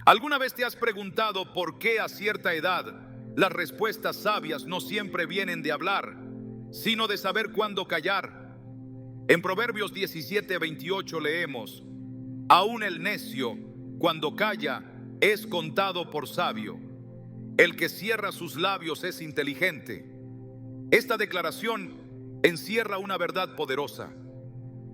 ¿Alguna vez te has preguntado por qué a cierta edad las respuestas sabias no siempre vienen de hablar, sino de saber cuándo callar? En Proverbios 17:28 leemos: aún el necio, cuando calla, es contado por sabio. El que cierra sus labios es inteligente. Esta declaración encierra una verdad poderosa.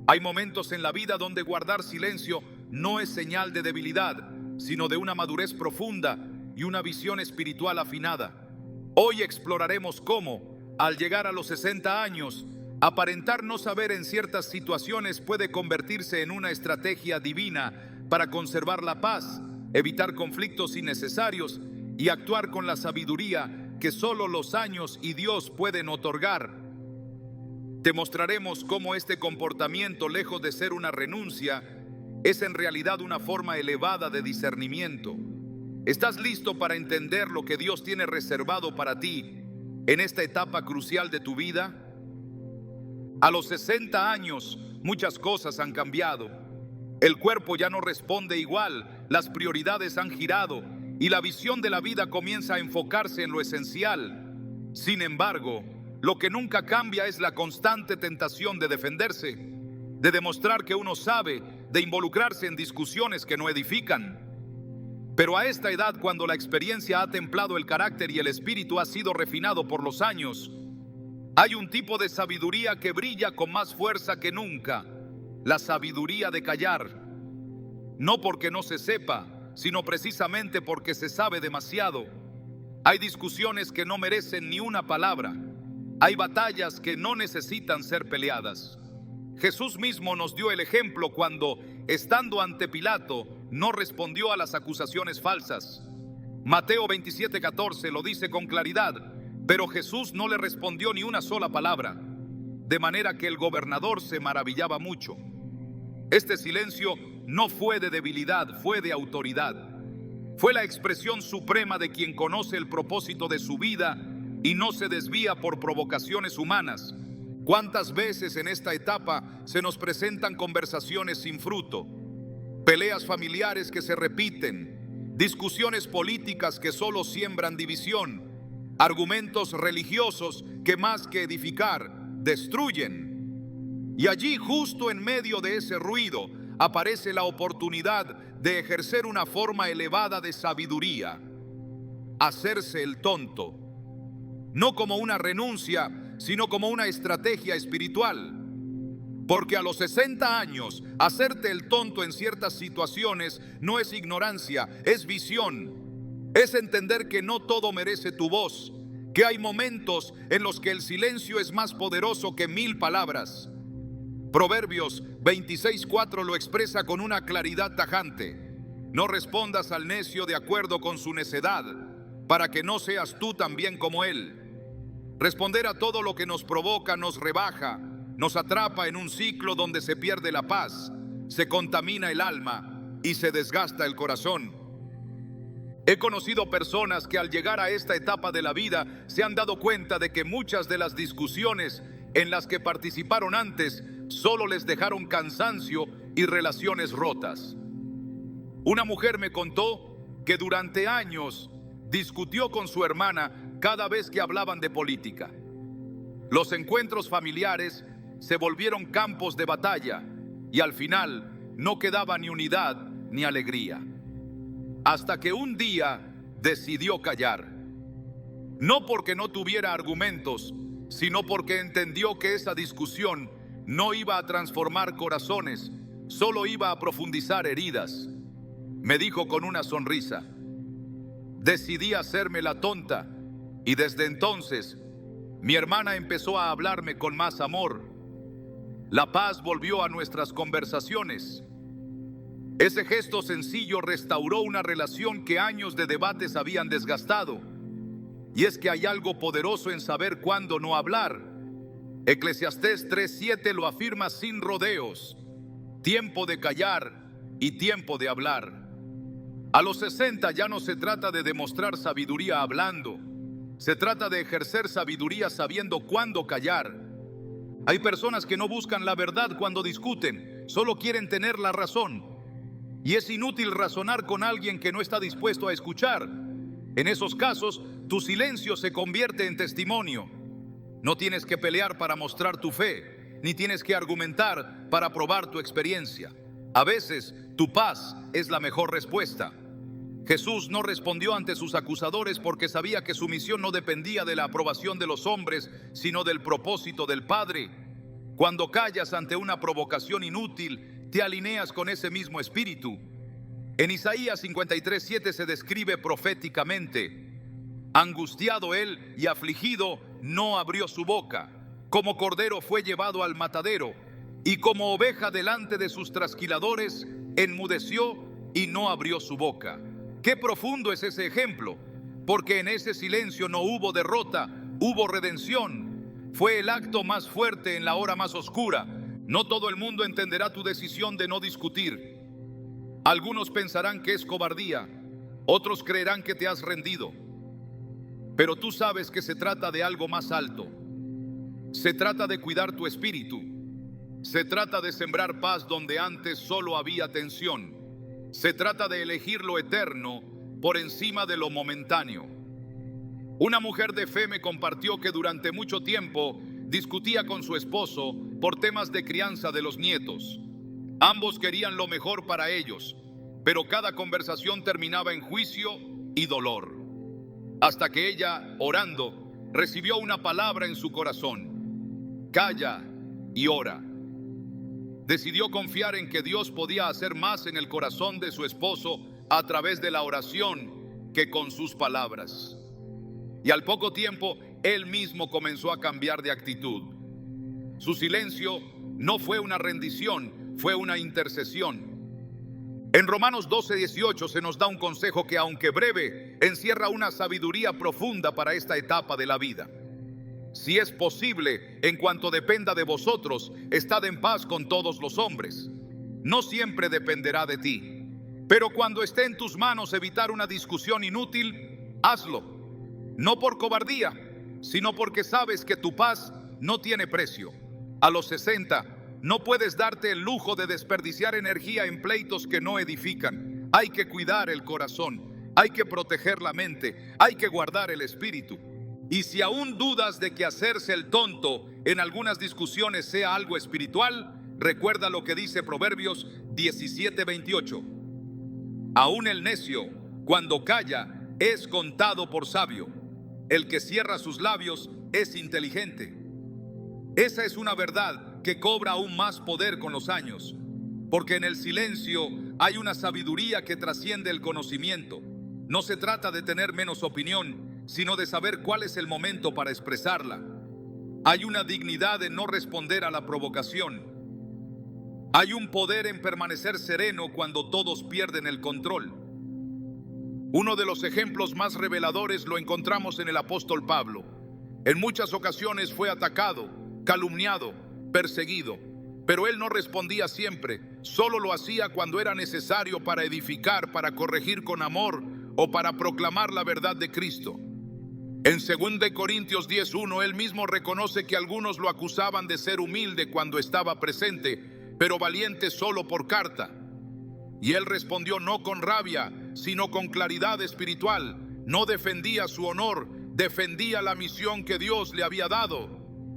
Hay momentos en la vida donde guardar silencio no es señal de debilidad, sino de una madurez profunda y una visión espiritual afinada. Hoy exploraremos cómo, al llegar a los 60 años, aparentar no saber en ciertas situaciones puede convertirse en una estrategia divina para conservar la paz, evitar conflictos innecesarios y actuar con la sabiduría que solo los años y Dios pueden otorgar. Te mostraremos cómo este comportamiento, lejos de ser una renuncia, es en realidad una forma elevada de discernimiento. ¿Estás listo para entender lo que Dios tiene reservado para ti en esta etapa crucial de tu vida? A los 60 años, muchas cosas han cambiado. El cuerpo ya no responde igual, las prioridades han girado y la visión de la vida comienza a enfocarse en lo esencial. Sin embargo, lo que nunca cambia es la constante tentación de defenderse, de demostrar que uno sabe, de involucrarse en discusiones que no edifican. Pero a esta edad, cuando la experiencia ha templado el carácter y el espíritu ha sido refinado por los años, hay un tipo de sabiduría que brilla con más fuerza que nunca: la sabiduría de callar. No porque no se sepa, sino precisamente porque se sabe demasiado. Hay discusiones que no merecen ni una palabra. Hay batallas que no necesitan ser peleadas. Jesús mismo nos dio el ejemplo cuando, estando ante Pilato, no respondió a las acusaciones falsas. Mateo 27:14 lo dice con claridad, pero Jesús no le respondió ni una sola palabra, de manera que el gobernador se maravillaba mucho. Este silencio no fue de debilidad, fue de autoridad. Fue la expresión suprema de quien conoce el propósito de su vida y no se desvía por provocaciones humanas. ¿Cuántas veces en esta etapa se nos presentan conversaciones sin fruto? Peleas familiares que se repiten, discusiones políticas que solo siembran división, argumentos religiosos que más que edificar, destruyen. Y allí, justo en medio de ese ruido, aparece la oportunidad de ejercer una forma elevada de sabiduría: hacerse el tonto. No como una renuncia, sino como una estrategia espiritual. Porque a los 60 años, hacerte el tonto en ciertas situaciones no es ignorancia, es visión. Es entender que no todo merece tu voz, que hay momentos en los que el silencio es más poderoso que 1000 palabras. Proverbios 26:4 lo expresa con una claridad tajante: no respondas al necio de acuerdo con su necedad, para que no seas tú también como él. Responder a todo lo que nos provoca nos rebaja, nos atrapa en un ciclo donde se pierde la paz, se contamina el alma y se desgasta el corazón. He conocido personas que al llegar a esta etapa de la vida se han dado cuenta de que muchas de las discusiones en las que participaron antes solo les dejaron cansancio y relaciones rotas. Una mujer me contó que durante años discutió con su hermana cada vez que hablaban de política. Los encuentros familiares se volvieron campos de batalla y al final no quedaba ni unidad ni alegría. Hasta que un día decidió callar. No porque no tuviera argumentos, sino porque entendió que esa discusión no iba a transformar corazones, solo iba a profundizar heridas. Me dijo con una sonrisa: decidí hacerme la tonta, y desde entonces mi hermana empezó a hablarme con más amor. La paz volvió a nuestras conversaciones. Ese gesto sencillo restauró una relación que años de debates habían desgastado. Y es que hay algo poderoso en saber cuándo no hablar. Eclesiastés 3:7 lo afirma sin rodeos: tiempo de callar y tiempo de hablar. A los 60 ya no se trata de demostrar sabiduría hablando, se trata de ejercer sabiduría sabiendo cuándo callar. Hay personas que no buscan la verdad cuando discuten, solo quieren tener la razón. y es inútil razonar con alguien que no está dispuesto a escuchar. En esos casos, tu silencio se convierte en testimonio. No tienes que pelear para mostrar tu fe, ni tienes que argumentar para probar tu experiencia. A veces, tu paz es la mejor respuesta. Jesús no respondió ante sus acusadores porque sabía que su misión no dependía de la aprobación de los hombres, sino del propósito del Padre. Cuando callas ante una provocación inútil, te alineas con ese mismo espíritu. En Isaías 53:7 se describe proféticamente: angustiado él y afligido, no abrió su boca. Como cordero fue llevado al matadero, y como oveja delante de sus trasquiladores, enmudeció y no abrió su boca. Qué profundo es ese ejemplo, porque en ese silencio no hubo derrota, hubo redención. Fue el acto más fuerte en la hora más oscura. No todo el mundo entenderá tu decisión de no discutir. Algunos pensarán que es cobardía, otros creerán que te has rendido. Pero tú sabes que se trata de algo más alto. Se trata de cuidar tu espíritu. Se trata de sembrar paz donde antes solo había tensión. Se trata de elegir lo eterno por encima de lo momentáneo. Una mujer de fe me compartió que durante mucho tiempo discutía con su esposo por temas de crianza de los nietos. Ambos querían lo mejor para ellos, pero cada conversación terminaba en juicio y dolor. Hasta que ella, orando, recibió una palabra en su corazón: calla y ora. Decidió confiar en que Dios podía hacer más en el corazón de su esposo a través de la oración que con sus palabras. Y al poco tiempo, él mismo comenzó a cambiar de actitud. Su silencio no fue una rendición, fue una intercesión. En Romanos 12:18 se nos da un consejo que, aunque breve, encierra una sabiduría profunda para esta etapa de la vida. Si es posible, en cuanto dependa de vosotros, estad en paz con todos los hombres. No siempre dependerá de ti, pero cuando esté en tus manos evitar una discusión inútil, hazlo. No por cobardía, sino porque sabes que tu paz no tiene precio. A los 60, no puedes darte el lujo de desperdiciar energía en pleitos que no edifican. Hay que cuidar el corazón, hay que proteger la mente, hay que guardar el espíritu. Y si aún dudas de que hacerse el tonto en algunas discusiones sea algo espiritual, recuerda lo que dice Proverbios 17:28. Aún el necio, cuando calla, es contado por sabio. El que cierra sus labios es inteligente. Esa es una verdad que cobra aún más poder con los años, porque en el silencio hay una sabiduría que trasciende el conocimiento. No se trata de tener menos opinión, sino de saber cuál es el momento para expresarla. Hay una dignidad en no responder a la provocación. Hay un poder en permanecer sereno cuando todos pierden el control. Uno de los ejemplos más reveladores lo encontramos en el apóstol Pablo. En muchas ocasiones fue atacado, calumniado, perseguido, pero él no respondía siempre. Solo lo hacía cuando era necesario para edificar, para corregir con amor o para proclamar la verdad de Cristo. En 2 Corintios 10:1, él mismo reconoce que algunos lo acusaban de ser humilde cuando estaba presente, pero valiente solo por carta. Y él respondió no con rabia, sino con claridad espiritual. No defendía su honor, defendía la misión que Dios le había dado.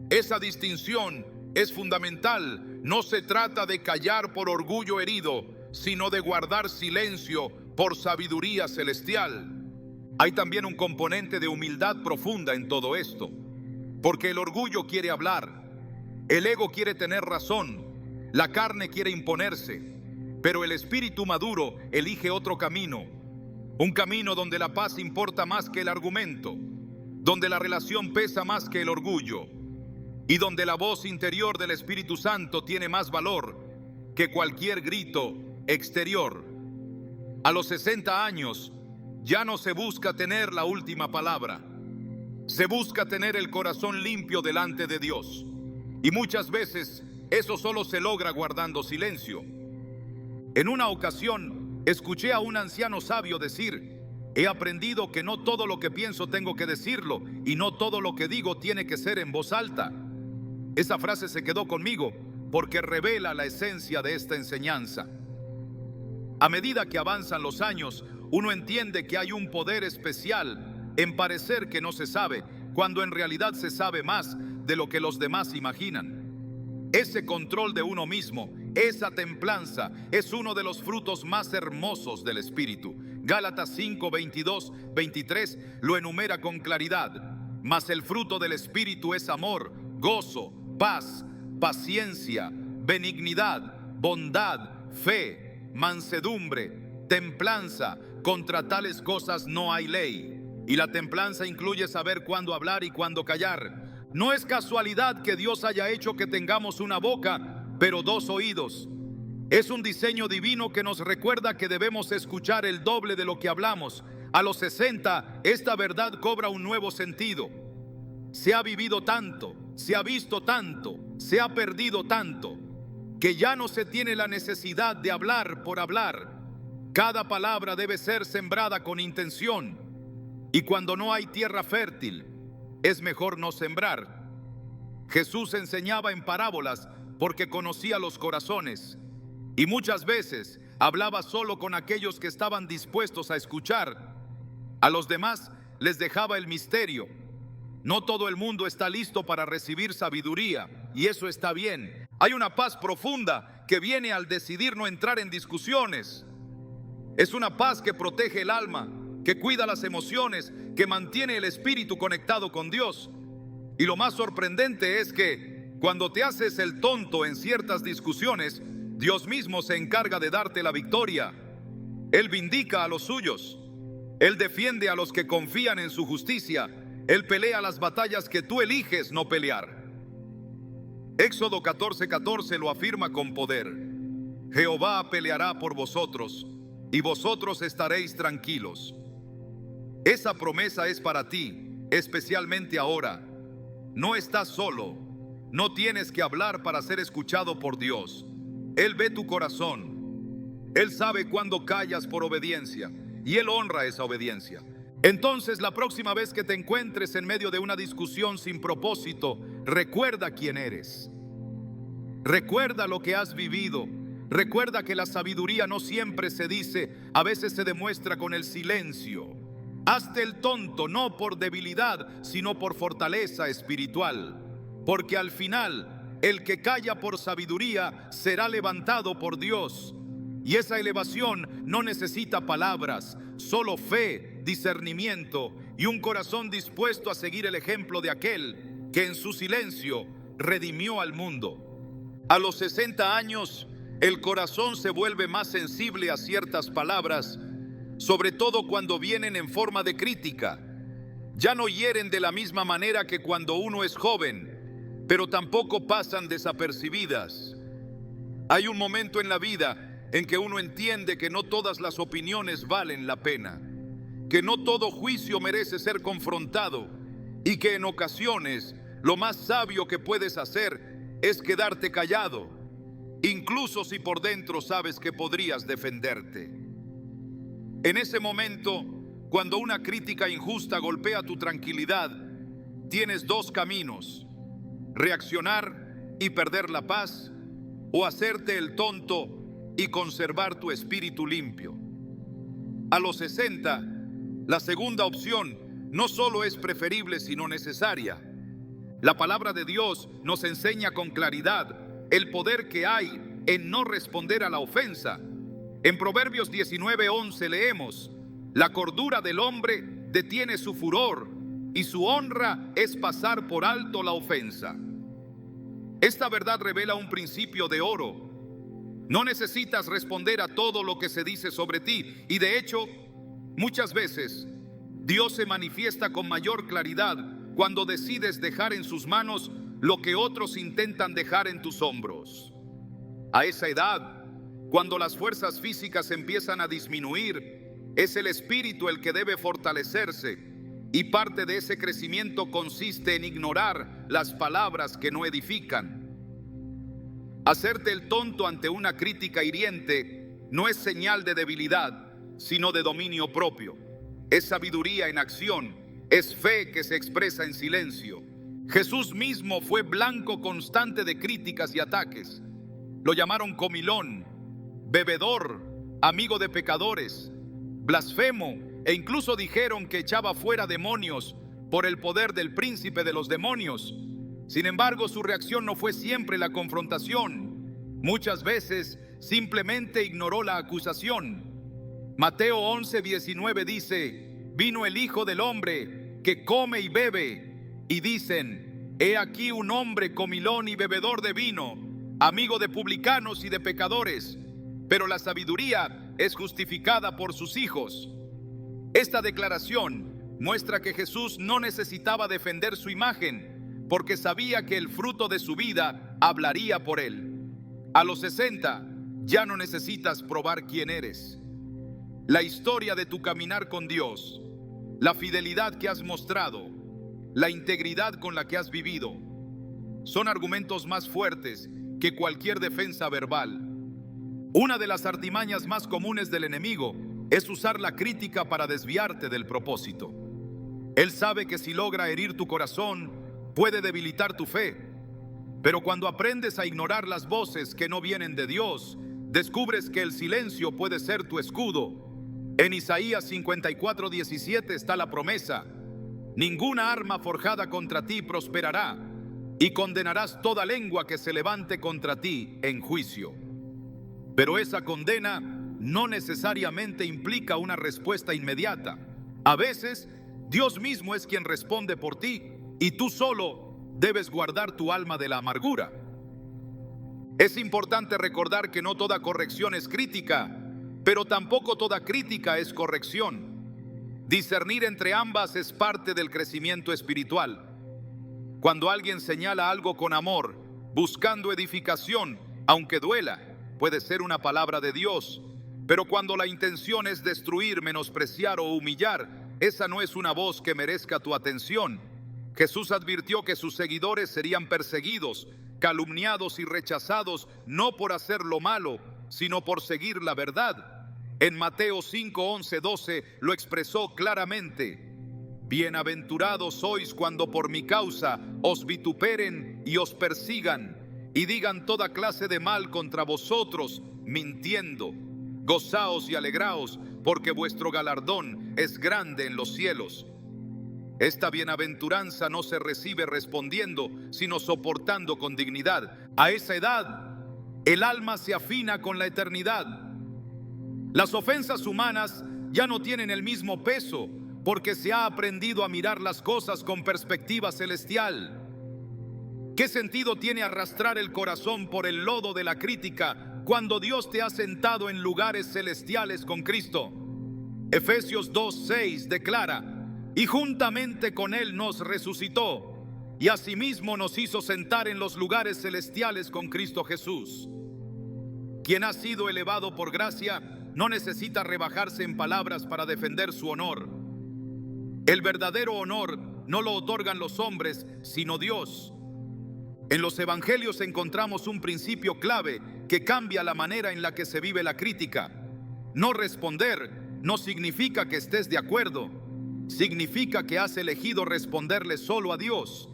Esa distinción es fundamental. No se trata de callar por orgullo herido, sino de guardar silencio por sabiduría celestial. Hay también un componente de humildad profunda en todo esto, porque el orgullo quiere hablar, el ego quiere tener razón, la carne quiere imponerse, pero el espíritu maduro elige otro camino, un camino donde la paz importa más que el argumento, donde la relación pesa más que el orgullo, y donde la voz interior del Espíritu Santo tiene más valor que cualquier grito exterior. A los 60 años, ya no se busca tener la última palabra. Se busca tener el corazón limpio delante de Dios. Y muchas veces eso solo se logra guardando silencio. En una ocasión, escuché a un anciano sabio decir: he aprendido que no todo lo que pienso tengo que decirlo, y no todo lo que digo tiene que ser en voz alta. Esa frase se quedó conmigo porque revela la esencia de esta enseñanza. A medida que avanzan los años, uno entiende que hay un poder especial en parecer que no se sabe, cuando en realidad se sabe más de lo que los demás imaginan. Ese control de uno mismo, esa templanza, es uno de los frutos más hermosos del Espíritu. Gálatas 5, 22, 23 lo enumera con claridad. Mas el fruto del Espíritu es amor, gozo, paz, paciencia, benignidad, bondad, fe, mansedumbre, templanza. Contra tales cosas no hay ley. Y la templanza incluye saber cuándo hablar y cuándo callar. No es casualidad que Dios haya hecho que tengamos una boca, pero dos oídos. Es un diseño divino que nos recuerda que debemos escuchar el doble de lo que hablamos. A los 60, esta verdad cobra un nuevo sentido. Se ha vivido tanto, se ha visto tanto, se ha perdido tanto, que ya no se tiene la necesidad de hablar por hablar. Cada palabra debe ser sembrada con intención. Y cuando no hay tierra fértil, es mejor no sembrar. Jesús enseñaba en parábolas porque conocía los corazones. Y muchas veces hablaba solo con aquellos que estaban dispuestos a escuchar. A los demás les dejaba el misterio. No todo el mundo está listo para recibir sabiduría, y eso está bien. Hay una paz profunda que viene al decidir no entrar en discusiones. Es una paz que protege el alma, que cuida las emociones, que mantiene el espíritu conectado con Dios. Y lo más sorprendente es que cuando te haces el tonto en ciertas discusiones, Dios mismo se encarga de darte la victoria. Él vindica a los suyos. Él defiende a los que confían en su justicia. Él pelea las batallas que tú eliges no pelear. Éxodo 14:14 lo afirma con poder. Jehová peleará por vosotros, y vosotros estaréis tranquilos. Esa promesa es para ti, especialmente ahora. No estás solo. No tienes que hablar para ser escuchado por Dios. Él ve tu corazón. Él sabe cuándo callas por obediencia, y Él honra esa obediencia. Entonces, la próxima vez que te encuentres en medio de una discusión sin propósito, recuerda quién eres. Recuerda lo que has vivido. Recuerda que la sabiduría no siempre se dice, a veces se demuestra con el silencio. Hazte el tonto, no por debilidad, sino por fortaleza espiritual. Porque al final, el que calla por sabiduría será levantado por Dios. Y esa elevación no necesita palabras, solo fe, discernimiento y un corazón dispuesto a seguir el ejemplo de aquel que en su silencio redimió al mundo. A los 60 años, el corazón se vuelve más sensible a ciertas palabras, sobre todo cuando vienen en forma de crítica. Ya no hieren de la misma manera que cuando uno es joven, pero tampoco pasan desapercibidas. Hay un momento en la vida en que uno entiende que no todas las opiniones valen la pena, que no todo juicio merece ser confrontado y que en ocasiones lo más sabio que puedes hacer es quedarte callado, incluso si por dentro sabes que podrías defenderte. En ese momento, cuando una crítica injusta golpea tu tranquilidad, tienes dos caminos: reaccionar y perder la paz, o hacerte el tonto y conservar tu espíritu limpio. A los 60, la segunda opción no solo es preferible, sino necesaria. La palabra de Dios nos enseña con claridad el poder que hay en no responder a la ofensa. En Proverbios 19:11 leemos: la cordura del hombre detiene su furor, y su honra es pasar por alto la ofensa. Esta verdad revela un principio de oro. No necesitas responder a todo lo que se dice sobre ti, y de hecho, muchas veces Dios se manifiesta con mayor claridad cuando decides dejar en sus manos lo que otros intentan dejar en tus hombros. A esa edad, cuando las fuerzas físicas empiezan a disminuir, es el espíritu el que debe fortalecerse, y parte de ese crecimiento consiste en ignorar las palabras que no edifican. Hacerte el tonto ante una crítica hiriente no es señal de debilidad, sino de dominio propio. Es sabiduría en acción, es fe que se expresa en silencio. Jesús mismo fue blanco constante de críticas y ataques. Lo llamaron comilón, bebedor, amigo de pecadores, blasfemo, e incluso dijeron que echaba fuera demonios por el poder del príncipe de los demonios. Sin embargo, su reacción no fue siempre la confrontación. Muchas veces simplemente ignoró la acusación. Mateo 11:19 dice: vino el Hijo del Hombre que come y bebe, y dicen: he aquí un hombre comilón y bebedor de vino, amigo de publicanos y de pecadores, pero la sabiduría es justificada por sus hijos. Esta declaración muestra que Jesús no necesitaba defender su imagen, porque sabía que el fruto de su vida hablaría por él. A los 60 ya no necesitas probar quién eres. La historia de tu caminar con Dios, la fidelidad que has mostrado, la integridad con la que has vivido, son argumentos más fuertes que cualquier defensa verbal. Una de las artimañas más comunes del enemigo es usar la crítica para desviarte del propósito. Él sabe que si logra herir tu corazón, puede debilitar tu fe. Pero cuando aprendes a ignorar las voces que no vienen de Dios, descubres que el silencio puede ser tu escudo. En Isaías 54:17 está la promesa: ninguna arma forjada contra ti prosperará, y condenarás toda lengua que se levante contra ti en juicio. Pero esa condena no necesariamente implica una respuesta inmediata. A veces, Dios mismo es quien responde por ti, y tú solo debes guardar tu alma de la amargura. Es importante recordar que no toda corrección es crítica, pero tampoco toda crítica es corrección. Discernir entre ambas es parte del crecimiento espiritual. Cuando alguien señala algo con amor, buscando edificación, aunque duela, puede ser una palabra de Dios. Pero cuando la intención es destruir, menospreciar o humillar, esa no es una voz que merezca tu atención. Jesús advirtió que sus seguidores serían perseguidos, calumniados y rechazados, no por hacer lo malo, sino por seguir la verdad. En Mateo 5:11-12 lo expresó claramente: bienaventurados sois cuando por mi causa os vituperen y os persigan, y digan toda clase de mal contra vosotros, mintiendo. Gozaos y alegraos, porque vuestro galardón es grande en los cielos. Esta bienaventuranza no se recibe respondiendo, sino soportando con dignidad. A esa edad, el alma se afina con la eternidad. Las ofensas humanas ya no tienen el mismo peso, porque se ha aprendido a mirar las cosas con perspectiva celestial. ¿Qué sentido tiene arrastrar el corazón por el lodo de la crítica cuando Dios te ha sentado en lugares celestiales con Cristo? Efesios 2:6 declara: y juntamente con Él nos resucitó, y asimismo nos hizo sentar en los lugares celestiales con Cristo Jesús. Quien ha sido elevado por gracia no necesita rebajarse en palabras para defender su honor. El verdadero honor no lo otorgan los hombres, sino Dios. En los evangelios encontramos un principio clave que cambia la manera en la que se vive la crítica. No responder no significa que estés de acuerdo, significa que has elegido responderle solo a Dios.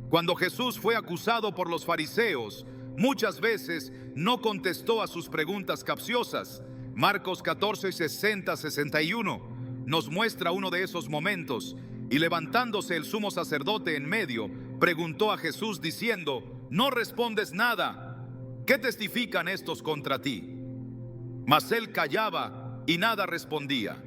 Cuando Jesús fue acusado por los fariseos, muchas veces no contestó a sus preguntas capciosas. Marcos 14:60-61 nos muestra uno de esos momentos, y levantándose el sumo sacerdote en medio, preguntó a Jesús diciendo: ¿no respondes nada? ¿Qué testifican estos contra ti? Mas él callaba y nada respondía.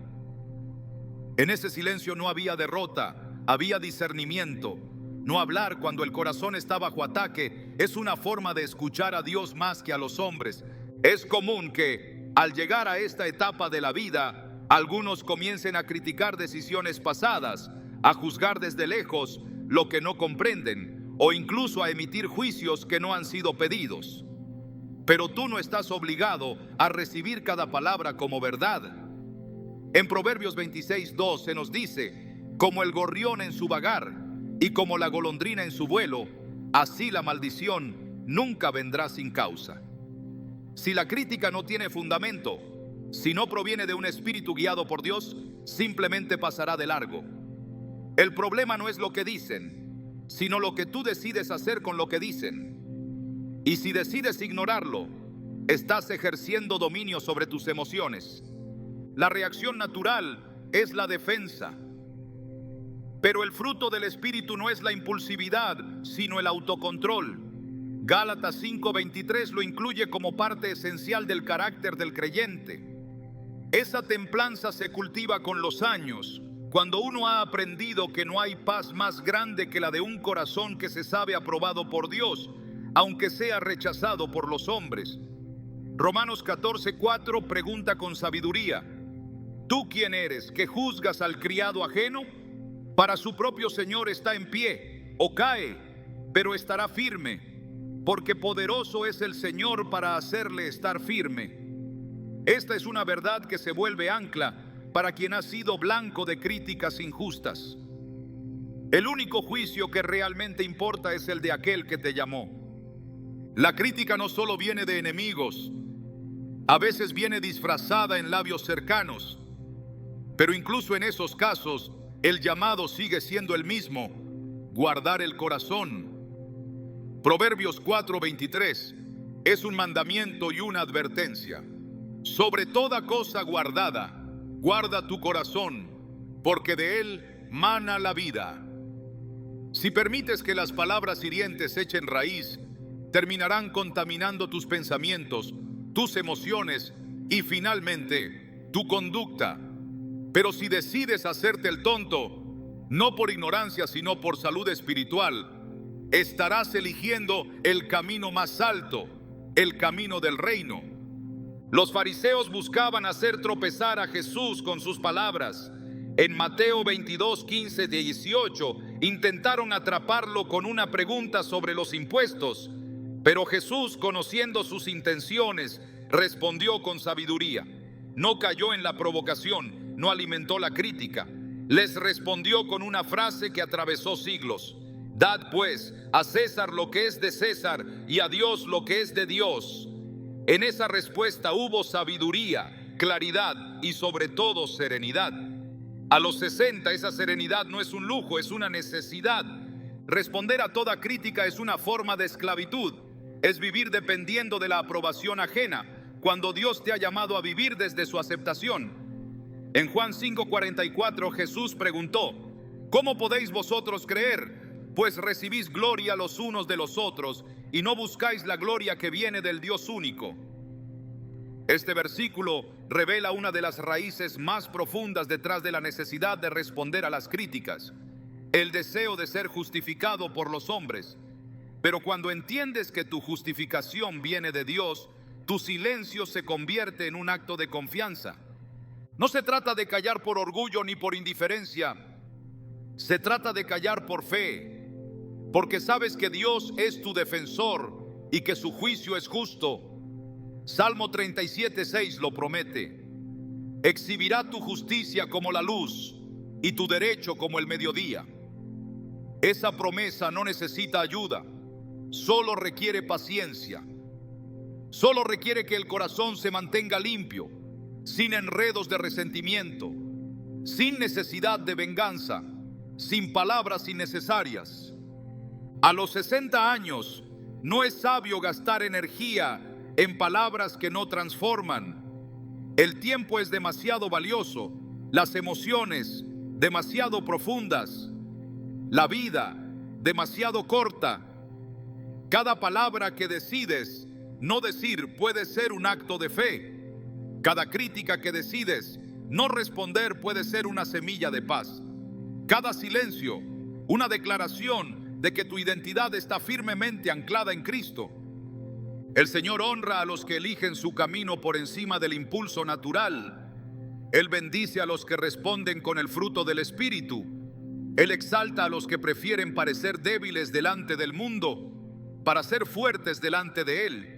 En ese silencio no había derrota, había discernimiento. No hablar cuando el corazón está bajo ataque es una forma de escuchar a Dios más que a los hombres. Es común que, al llegar a esta etapa de la vida, algunos comiencen a criticar decisiones pasadas, a juzgar desde lejos lo que no comprenden, o incluso a emitir juicios que no han sido pedidos. Pero tú no estás obligado a recibir cada palabra como verdad. En Proverbios 26:2 se nos dice: como el gorrión en su vagar y como la golondrina en su vuelo, así la maldición nunca vendrá sin causa. Si la crítica no tiene fundamento, si no proviene de un espíritu guiado por Dios, simplemente pasará de largo. El problema no es lo que dicen, sino lo que tú decides hacer con lo que dicen. Y si decides ignorarlo, estás ejerciendo dominio sobre tus emociones. La reacción natural es la defensa. Pero el fruto del Espíritu no es la impulsividad, sino el autocontrol. Gálatas 5:23 lo incluye como parte esencial del carácter del creyente. Esa templanza se cultiva con los años, cuando uno ha aprendido que no hay paz más grande que la de un corazón que se sabe aprobado por Dios, aunque sea rechazado por los hombres. Romanos 14:4 pregunta con sabiduría: ¿tú quién eres, que juzgas al criado ajeno? Para su propio Señor está en pie, o cae, pero estará firme, porque poderoso es el Señor para hacerle estar firme. Esta es una verdad que se vuelve ancla para quien ha sido blanco de críticas injustas. El único juicio que realmente importa es el de aquel que te llamó. La crítica no solo viene de enemigos, a veces viene disfrazada en labios cercanos, pero incluso en esos casos, el llamado sigue siendo el mismo: guardar el corazón. Proverbios 4:23 es un mandamiento y una advertencia. Sobre toda cosa guardada, guarda tu corazón, porque de él mana la vida. Si permites que las palabras hirientes echen raíz, terminarán contaminando tus pensamientos, tus emociones y finalmente tu conducta. Pero si decides hacerte el tonto, no por ignorancia sino por salud espiritual, estarás eligiendo el camino más alto, el camino del reino. Los fariseos buscaban hacer tropezar a Jesús con sus palabras. En Mateo 22:15-18 intentaron atraparlo con una pregunta sobre los impuestos, pero Jesús, conociendo sus intenciones, respondió con sabiduría. No cayó en la provocación, no alimentó la crítica. Les respondió con una frase que atravesó siglos: dad pues a César lo que es de César y a Dios lo que es de Dios. En esa respuesta hubo sabiduría, claridad y sobre todo serenidad. A los 60 esa serenidad no es un lujo, es una necesidad. Responder a toda crítica es una forma de esclavitud, es vivir dependiendo de la aprobación ajena, cuando Dios te ha llamado a vivir desde su aceptación. En Juan 5:44 Jesús preguntó: ¿cómo podéis vosotros creer? Pues recibís gloria los unos de los otros y no buscáis la gloria que viene del Dios único. Este versículo revela una de las raíces más profundas detrás de la necesidad de responder a las críticas: el deseo de ser justificado por los hombres. Pero cuando entiendes que tu justificación viene de Dios, tu silencio se convierte en un acto de confianza. No se trata de callar por orgullo ni por indiferencia, se trata de callar por fe, porque sabes que Dios es tu defensor y que su juicio es justo. Salmo 37:6 lo promete: exhibirá tu justicia como la luz y tu derecho como el mediodía. Esa promesa no necesita ayuda, solo requiere paciencia. Solo requiere que el corazón se mantenga limpio, sin enredos de resentimiento, sin necesidad de venganza, sin palabras innecesarias. A los 60 años no es sabio gastar energía en palabras que no transforman. El tiempo es demasiado valioso, las emociones demasiado profundas, la vida demasiado corta. Cada palabra que decides no decir puede ser un acto de fe. Cada crítica que decides no responder puede ser una semilla de paz. Cada silencio, una declaración de que tu identidad está firmemente anclada en Cristo. El Señor honra a los que eligen su camino por encima del impulso natural. Él bendice a los que responden con el fruto del Espíritu. Él exalta a los que prefieren parecer débiles delante del mundo para ser fuertes delante de Él.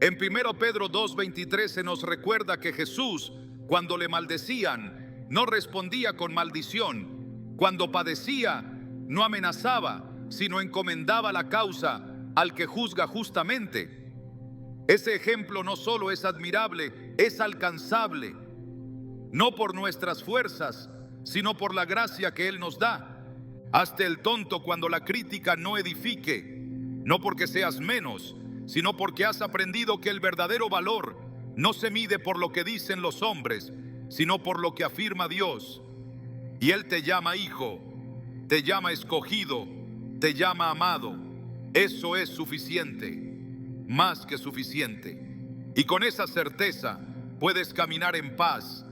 En 1 Pedro 2:23 se nos recuerda que Jesús, cuando le maldecían, no respondía con maldición. Cuando padecía, no amenazaba, sino encomendaba la causa al que juzga justamente. Ese ejemplo no solo es admirable, es alcanzable, no por nuestras fuerzas, sino por la gracia que Él nos da. Hazte el tonto cuando la crítica no edifique, no porque seas menos, sino porque has aprendido que el verdadero valor no se mide por lo que dicen los hombres, sino por lo que afirma Dios. Y Él te llama hijo, te llama escogido, te llama amado. Eso es suficiente, más que suficiente. Y con esa certeza puedes caminar en paz,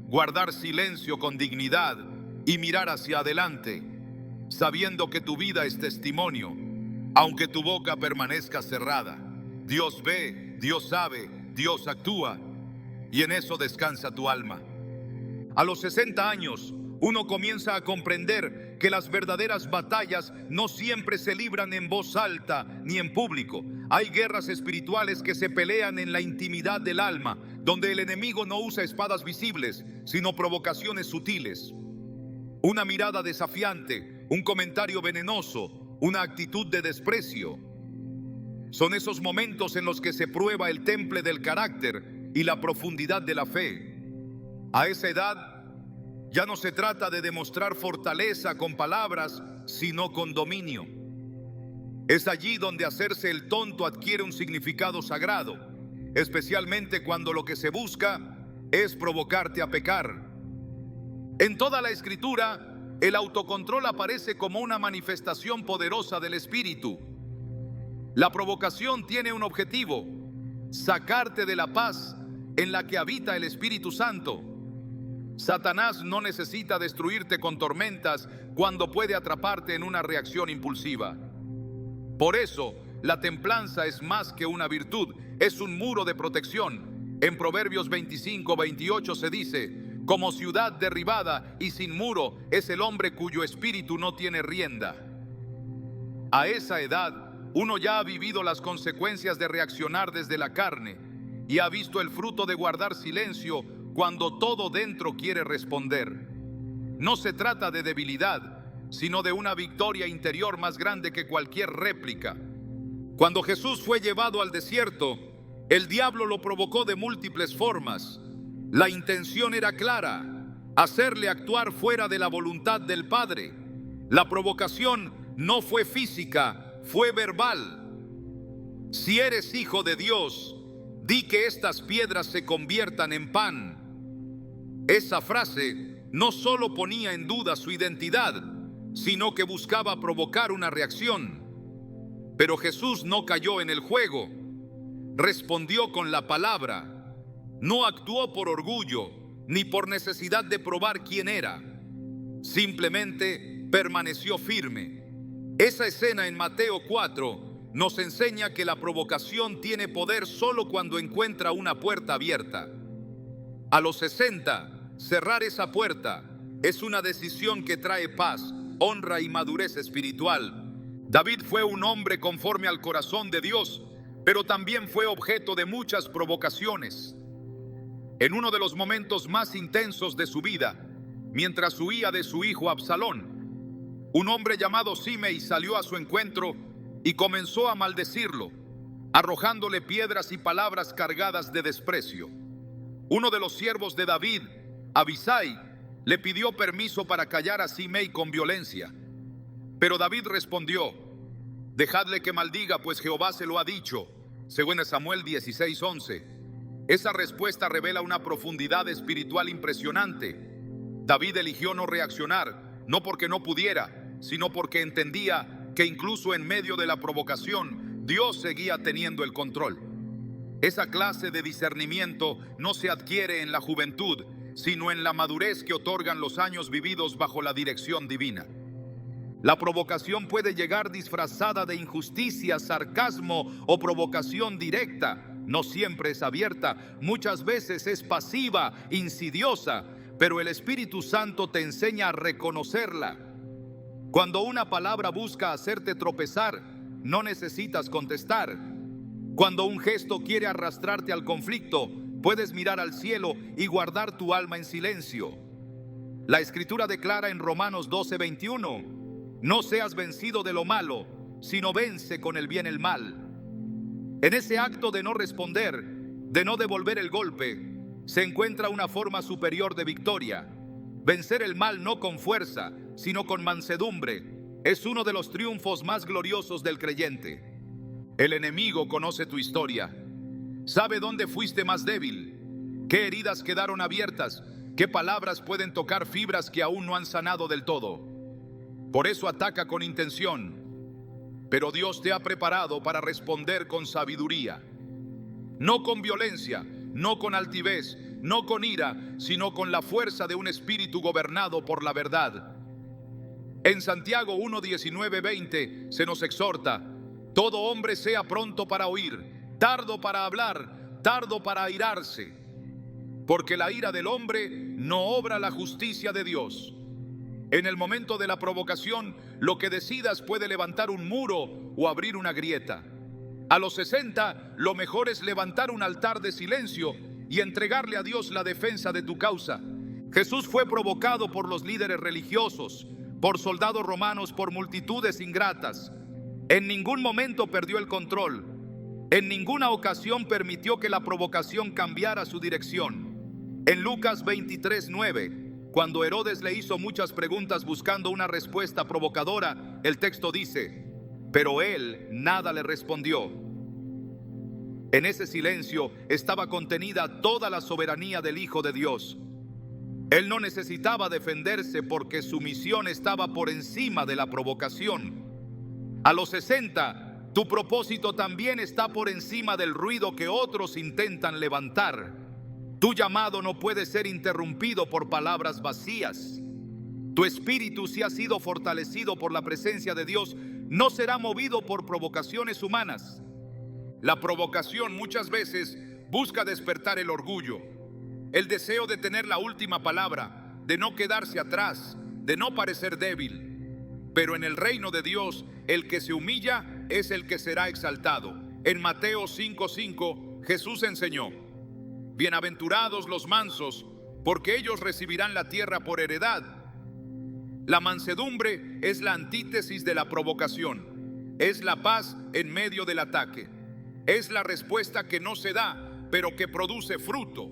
guardar silencio con dignidad y mirar hacia adelante, sabiendo que tu vida es testimonio, aunque tu boca permanezca cerrada. Dios ve, Dios sabe, Dios actúa, y en eso descansa tu alma. A los 60 años, uno comienza a comprender que las verdaderas batallas no siempre se libran en voz alta ni en público. Hay guerras espirituales que se pelean en la intimidad del alma, donde el enemigo no usa espadas visibles, sino provocaciones sutiles. Una mirada desafiante, un comentario venenoso, una actitud de desprecio. Son esos momentos en los que se prueba el temple del carácter y la profundidad de la fe. A esa edad ya no se trata de demostrar fortaleza con palabras, sino con dominio. Es allí donde hacerse el tonto adquiere un significado sagrado, especialmente cuando lo que se busca es provocarte a pecar. En toda la Escritura, el autocontrol aparece como una manifestación poderosa del Espíritu. La provocación tiene un objetivo: sacarte de la paz en la que habita el Espíritu Santo. Satanás no necesita destruirte con tormentas cuando puede atraparte en una reacción impulsiva. Por eso, la templanza es más que una virtud, es un muro de protección. En Proverbios 25:28 se dice: como ciudad derribada y sin muro es el hombre cuyo espíritu no tiene rienda. A esa edad, uno ya ha vivido las consecuencias de reaccionar desde la carne y ha visto el fruto de guardar silencio cuando todo dentro quiere responder. No se trata de debilidad, sino de una victoria interior más grande que cualquier réplica. Cuando Jesús fue llevado al desierto, el diablo lo provocó de múltiples formas. La intención era clara: hacerle actuar fuera de la voluntad del Padre. La provocación no fue física, fue verbal. Si eres hijo de Dios, di que estas piedras se conviertan en pan. Esa frase no solo ponía en duda su identidad, sino que buscaba provocar una reacción. Pero Jesús no cayó en el juego, respondió con la palabra. No actuó por orgullo ni por necesidad de probar quién era. Simplemente permaneció firme. Esa escena en Mateo 4 nos enseña que la provocación tiene poder solo cuando encuentra una puerta abierta. A los 60, cerrar esa puerta es una decisión que trae paz, honra y madurez espiritual. David fue un hombre conforme al corazón de Dios, pero también fue objeto de muchas provocaciones. En uno de los momentos más intensos de su vida, mientras huía de su hijo Absalón, un hombre llamado Simei salió a su encuentro y comenzó a maldecirlo, arrojándole piedras y palabras cargadas de desprecio. Uno de los siervos de David, Abisai, le pidió permiso para callar a Simei con violencia. Pero David respondió: dejadle que maldiga, pues Jehová se lo ha dicho. Según Samuel 16:11. Esa respuesta revela una profundidad espiritual impresionante. David eligió no reaccionar, no porque no pudiera, sino porque entendía que incluso en medio de la provocación, Dios seguía teniendo el control. Esa clase de discernimiento no se adquiere en la juventud, sino en la madurez que otorgan los años vividos bajo la dirección divina. La provocación puede llegar disfrazada de injusticia, sarcasmo o provocación directa. No siempre es abierta, muchas veces es pasiva, insidiosa, pero el Espíritu Santo te enseña a reconocerla. Cuando una palabra busca hacerte tropezar, no necesitas contestar. Cuando un gesto quiere arrastrarte al conflicto, puedes mirar al cielo y guardar tu alma en silencio. La Escritura declara en Romanos 12:21: no seas vencido de lo malo, sino vence con el bien el mal. En ese acto de no responder, de no devolver el golpe, se encuentra una forma superior de victoria. Vencer el mal no con fuerza, sino con mansedumbre, es uno de los triunfos más gloriosos del creyente. El enemigo conoce tu historia. Sabe dónde fuiste más débil, qué heridas quedaron abiertas, qué palabras pueden tocar fibras que aún no han sanado del todo. Por eso ataca con intención. Pero Dios te ha preparado para responder con sabiduría. No con violencia, no con altivez, no con ira, sino con la fuerza de un espíritu gobernado por la verdad. En Santiago 1, 19, 20 se nos exhorta: todo hombre sea pronto para oír, tardo para hablar, tardo para airarse, porque la ira del hombre no obra la justicia de Dios. En el momento de la provocación, lo que decidas puede levantar un muro o abrir una grieta. A los 60, lo mejor es levantar un altar de silencio y entregarle a Dios la defensa de tu causa. Jesús fue provocado por los líderes religiosos, por soldados romanos, por multitudes ingratas. En ningún momento perdió el control. En ninguna ocasión permitió que la provocación cambiara su dirección. En Lucas 23, 9, cuando Herodes le hizo muchas preguntas buscando una respuesta provocadora, el texto dice: pero él nada le respondió. En ese silencio estaba contenida toda la soberanía del Hijo de Dios. Él no necesitaba defenderse porque su misión estaba por encima de la provocación. A los 60, tu propósito también está por encima del ruido que otros intentan levantar. Tu llamado no puede ser interrumpido por palabras vacías. Tu espíritu, si ha sido fortalecido por la presencia de Dios, no será movido por provocaciones humanas. La provocación muchas veces busca despertar el orgullo, el deseo de tener la última palabra, de no quedarse atrás, de no parecer débil. Pero en el reino de Dios, el que se humilla es el que será exaltado. En Mateo 5:5, Jesús enseñó: bienaventurados los mansos, porque ellos recibirán la tierra por heredad. La mansedumbre es la antítesis de la provocación. Es la paz en medio del ataque. Es la respuesta que no se da, pero que produce fruto.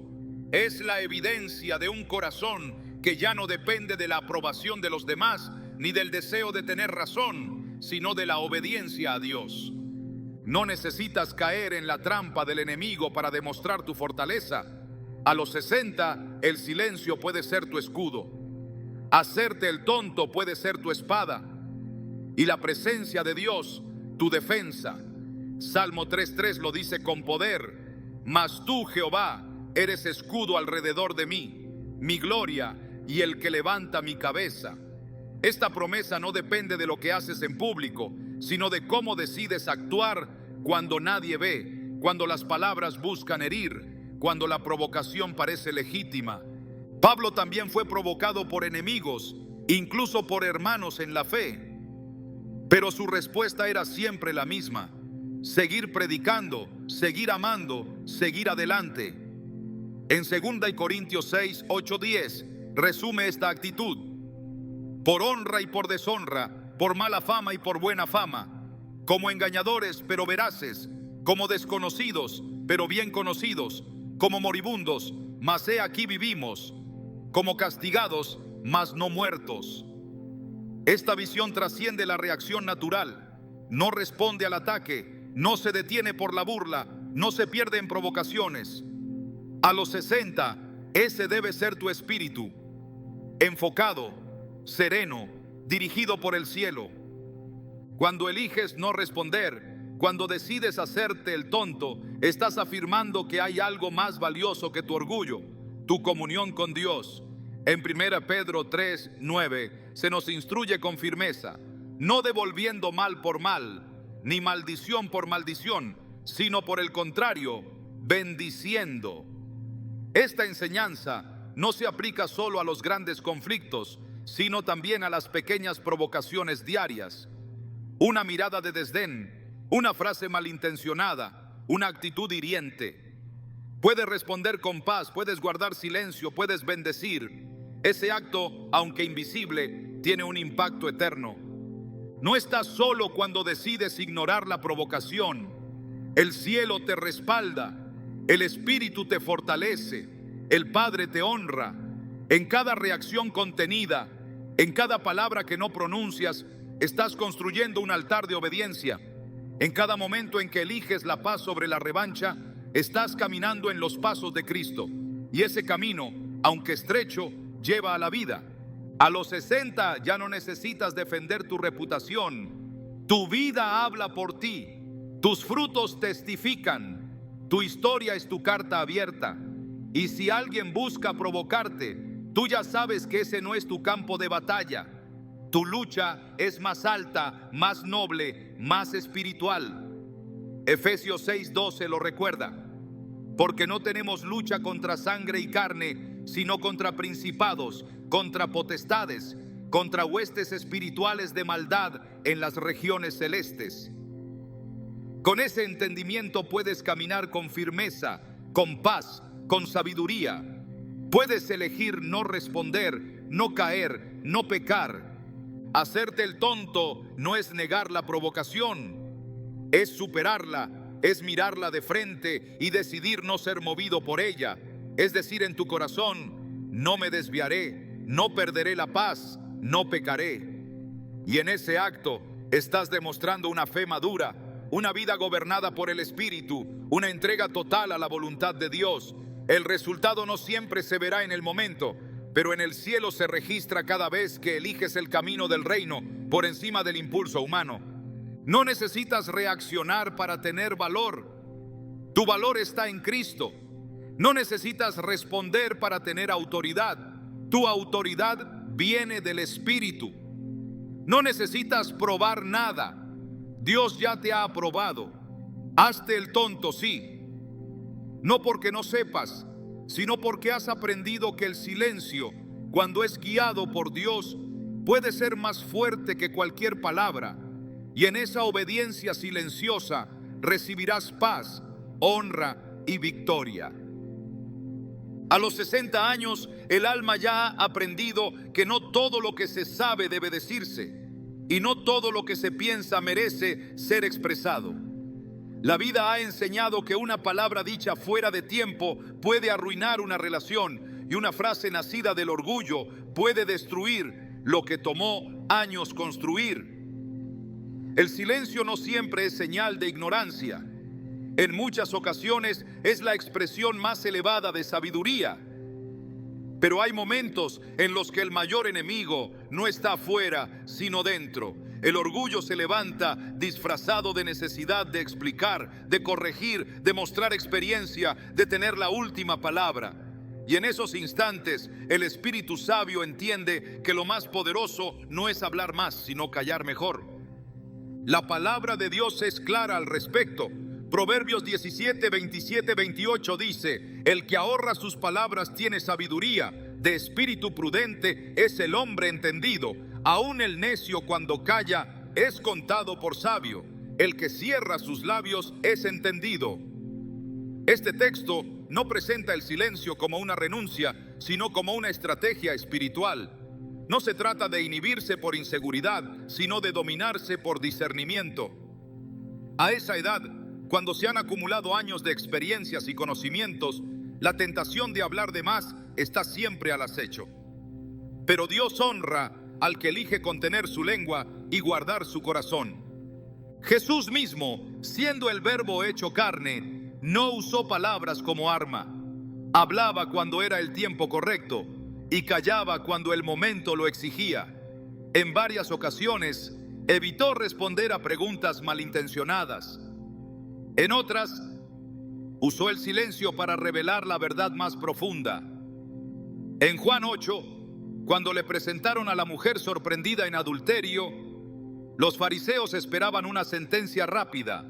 Es la evidencia de un corazón que ya no depende de la aprobación de los demás, ni del deseo de tener razón, sino de la obediencia a Dios. No necesitas caer en la trampa del enemigo para demostrar tu fortaleza. A los 60, el silencio puede ser tu escudo. Hacerte el tonto puede ser tu espada. Y la presencia de Dios, tu defensa. Salmo 3:3 lo dice con poder: mas tú, Jehová, eres escudo alrededor de mí, mi gloria y el que levanta mi cabeza. Esta promesa no depende de lo que haces en público, sino de cómo decides actuar cuando nadie ve, cuando las palabras buscan herir, cuando la provocación parece legítima. Pablo también fue provocado por enemigos, incluso por hermanos en la fe, pero su respuesta era siempre la misma: seguir predicando, seguir amando, seguir adelante. En 2 Corintios 6, 8, 10 resume esta actitud: por honra y por deshonra, por mala fama y por buena fama, como engañadores pero veraces, como desconocidos pero bien conocidos, como moribundos, mas he aquí vivimos, como castigados, mas no muertos. Esta visión trasciende la reacción natural, no responde al ataque, no se detiene por la burla, no se pierde en provocaciones. A los 60, ese debe ser tu espíritu, enfocado, sereno, dirigido por el cielo. Cuando eliges no responder, cuando decides hacerte el tonto, estás afirmando que hay algo más valioso que tu orgullo, tu comunión con Dios. En 1 Pedro 3, 9 se nos instruye con firmeza: no devolviendo mal por mal, ni maldición por maldición, sino por el contrario, bendiciendo. Esta enseñanza no se aplica solo a los grandes conflictos, sino también a las pequeñas provocaciones diarias. Una mirada de desdén, una frase malintencionada, una actitud hiriente. Puedes responder con paz, puedes guardar silencio, puedes bendecir. Ese acto, aunque invisible, tiene un impacto eterno. No estás solo cuando decides ignorar la provocación. El cielo te respalda, el Espíritu te fortalece, el Padre te honra. En cada reacción contenida, en cada palabra que no pronuncias, estás construyendo un altar de obediencia. En cada momento en que eliges la paz sobre la revancha, estás caminando en los pasos de Cristo. Y ese camino, aunque estrecho, lleva a la vida. A los 60 ya no necesitas defender tu reputación. Tu vida habla por ti. Tus frutos testifican. Tu historia es tu carta abierta. Y si alguien busca provocarte, tú ya sabes que ese no es tu campo de batalla. Tu lucha es más alta, más noble, más espiritual. Efesios 6:12 lo recuerda. Porque no tenemos lucha contra sangre y carne, sino contra principados, contra potestades, contra huestes espirituales de maldad en las regiones celestes. Con ese entendimiento puedes caminar con firmeza, con paz, con sabiduría. Puedes elegir no responder, no caer, no pecar. Hacerte el tonto no es negar la provocación, es superarla, es mirarla de frente y decidir no ser movido por ella. Es decir en tu corazón, no me desviaré, no perderé la paz, no pecaré. Y en ese acto estás demostrando una fe madura, una vida gobernada por el Espíritu, una entrega total a la voluntad de Dios. El resultado no siempre se verá en el momento, pero en el cielo se registra cada vez que eliges el camino del reino por encima del impulso humano. No necesitas reaccionar para tener valor. Tu valor está en Cristo. No necesitas responder para tener autoridad. Tu autoridad viene del Espíritu. No necesitas probar nada. Dios ya te ha aprobado. Hazte el tonto, sí. No porque no sepas, sino porque has aprendido que el silencio, cuando es guiado por Dios, puede ser más fuerte que cualquier palabra. Y en esa obediencia silenciosa recibirás paz, honra y victoria. A los 60 años, el alma ya ha aprendido que no todo lo que se sabe debe decirse, y no todo lo que se piensa merece ser expresado. La vida ha enseñado que una palabra dicha fuera de tiempo puede arruinar una relación, y una frase nacida del orgullo puede destruir lo que tomó años construir. El silencio no siempre es señal de ignorancia. En muchas ocasiones es la expresión más elevada de sabiduría. Pero hay momentos en los que el mayor enemigo no está afuera, sino dentro. El orgullo se levanta disfrazado de necesidad de explicar, de corregir, de mostrar experiencia, de tener la última palabra. Y en esos instantes el espíritu sabio entiende que lo más poderoso no es hablar más, sino callar mejor. La palabra de Dios es clara al respecto. Proverbios 17, 27, 28 dice: el que ahorra sus palabras tiene sabiduría, de espíritu prudente es el hombre entendido. Aún el necio cuando calla es contado por sabio. El que cierra sus labios es entendido. Este texto no presenta el silencio como una renuncia, sino como una estrategia espiritual. No se trata de inhibirse por inseguridad, sino de dominarse por discernimiento. A esa edad, cuando se han acumulado años de experiencias y conocimientos, la tentación de hablar de más está siempre al acecho. Pero Dios honra al que elige contener su lengua y guardar su corazón. Jesús mismo, siendo el Verbo hecho carne, no usó palabras como arma. Hablaba cuando era el tiempo correcto y callaba cuando el momento lo exigía. En varias ocasiones evitó responder a preguntas malintencionadas. En otras, usó el silencio para revelar la verdad más profunda. En Juan 8, cuando le presentaron a la mujer sorprendida en adulterio, los fariseos esperaban una sentencia rápida.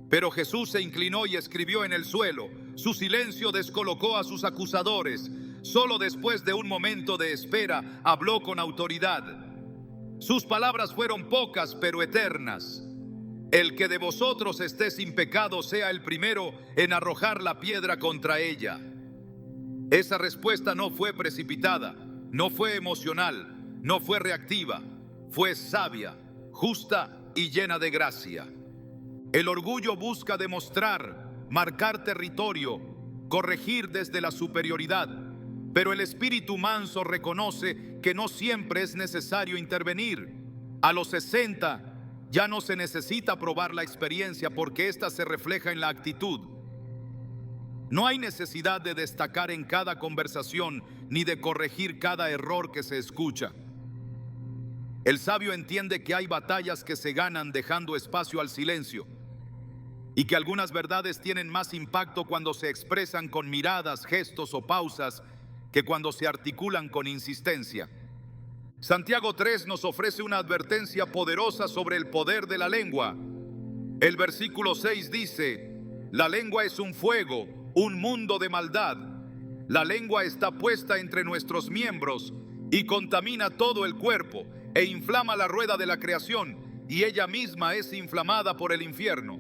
Pero Jesús se inclinó y escribió en el suelo. Su silencio descolocó a sus acusadores. Solo después de un momento de espera habló con autoridad. Sus palabras fueron pocas pero eternas. El que de vosotros esté sin pecado sea el primero en arrojar la piedra contra ella. Esa respuesta no fue precipitada, no fue emocional, no fue reactiva, fue sabia, justa y llena de gracia. El orgullo busca demostrar, marcar territorio, corregir desde la superioridad, pero el espíritu manso reconoce que no siempre es necesario intervenir. A los 60, ya no se necesita probar la experiencia porque ésta se refleja en la actitud. No hay necesidad de destacar en cada conversación ni de corregir cada error que se escucha. El sabio entiende que hay batallas que se ganan dejando espacio al silencio y que algunas verdades tienen más impacto cuando se expresan con miradas, gestos o pausas que cuando se articulan con insistencia. Santiago 3 nos ofrece una advertencia poderosa sobre el poder de la lengua. El versículo 6 dice: la lengua es un fuego, un mundo de maldad. La lengua está puesta entre nuestros miembros y contamina todo el cuerpo e inflama la rueda de la creación, y ella misma es inflamada por el infierno.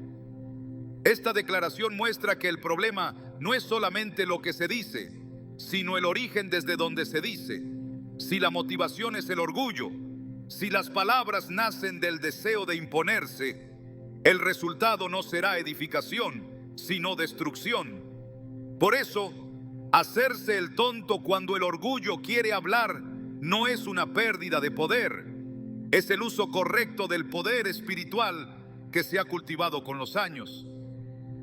Esta declaración muestra que el problema no es solamente lo que se dice, sino el origen desde donde se dice. Si la motivación es el orgullo, si las palabras nacen del deseo de imponerse, el resultado no será edificación, sino destrucción. Por eso, hacerse el tonto cuando el orgullo quiere hablar no es una pérdida de poder, es el uso correcto del poder espiritual que se ha cultivado con los años.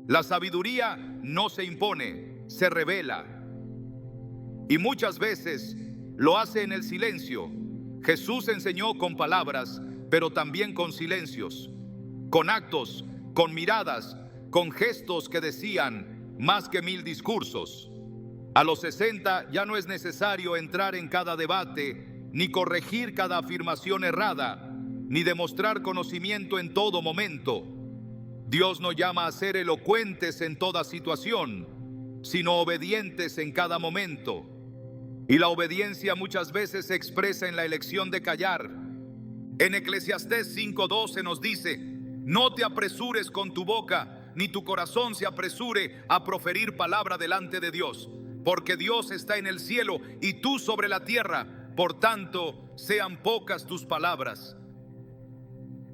La sabiduría no se impone, se revela. Y muchas veces lo hace en el silencio. Jesús enseñó con palabras, pero también con silencios, con actos, con miradas, con gestos que decían más que 1000 discursos. A los 60 ya no es necesario entrar en cada debate, ni corregir cada afirmación errada, ni demostrar conocimiento en todo momento. Dios no llama a ser elocuentes en toda situación, sino obedientes en cada momento. Y la obediencia muchas veces se expresa en la elección de callar. En Eclesiastés 5:12 nos dice: no te apresures con tu boca, ni tu corazón se apresure a proferir palabra delante de Dios, porque Dios está en el cielo y tú sobre la tierra, por tanto, sean pocas tus palabras.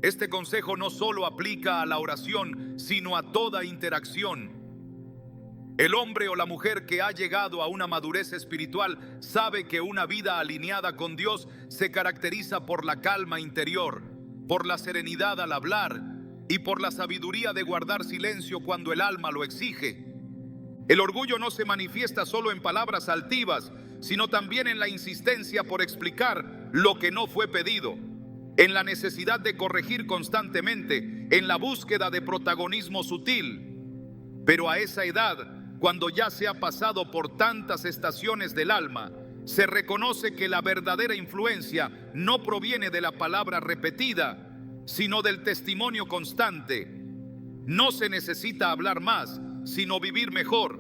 Este consejo no solo aplica a la oración, sino a toda interacción. El hombre o la mujer que ha llegado a una madurez espiritual sabe que una vida alineada con Dios se caracteriza por la calma interior, por la serenidad al hablar y por la sabiduría de guardar silencio cuando el alma lo exige. El orgullo no se manifiesta solo en palabras altivas, sino también en la insistencia por explicar lo que no fue pedido, en la necesidad de corregir constantemente, en la búsqueda de protagonismo sutil. Pero a esa edad, cuando ya se ha pasado por tantas estaciones del alma, se reconoce que la verdadera influencia no proviene de la palabra repetida, sino del testimonio constante. No se necesita hablar más, sino vivir mejor.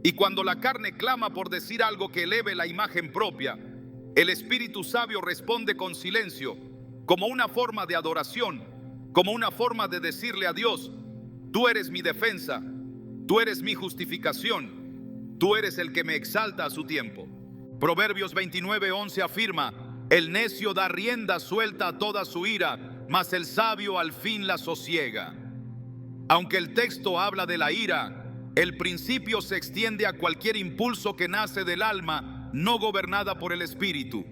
Y cuando la carne clama por decir algo que eleve la imagen propia, el espíritu sabio responde con silencio, como una forma de adoración, como una forma de decirle a Dios: tú eres mi defensa, tú eres mi justificación, tú eres el que me exalta a su tiempo. Proverbios 29:11 afirma: el necio da rienda suelta a toda su ira, mas el sabio al fin la sosiega. Aunque el texto habla de la ira, el principio se extiende a cualquier impulso que nace del alma no gobernada por el espíritu.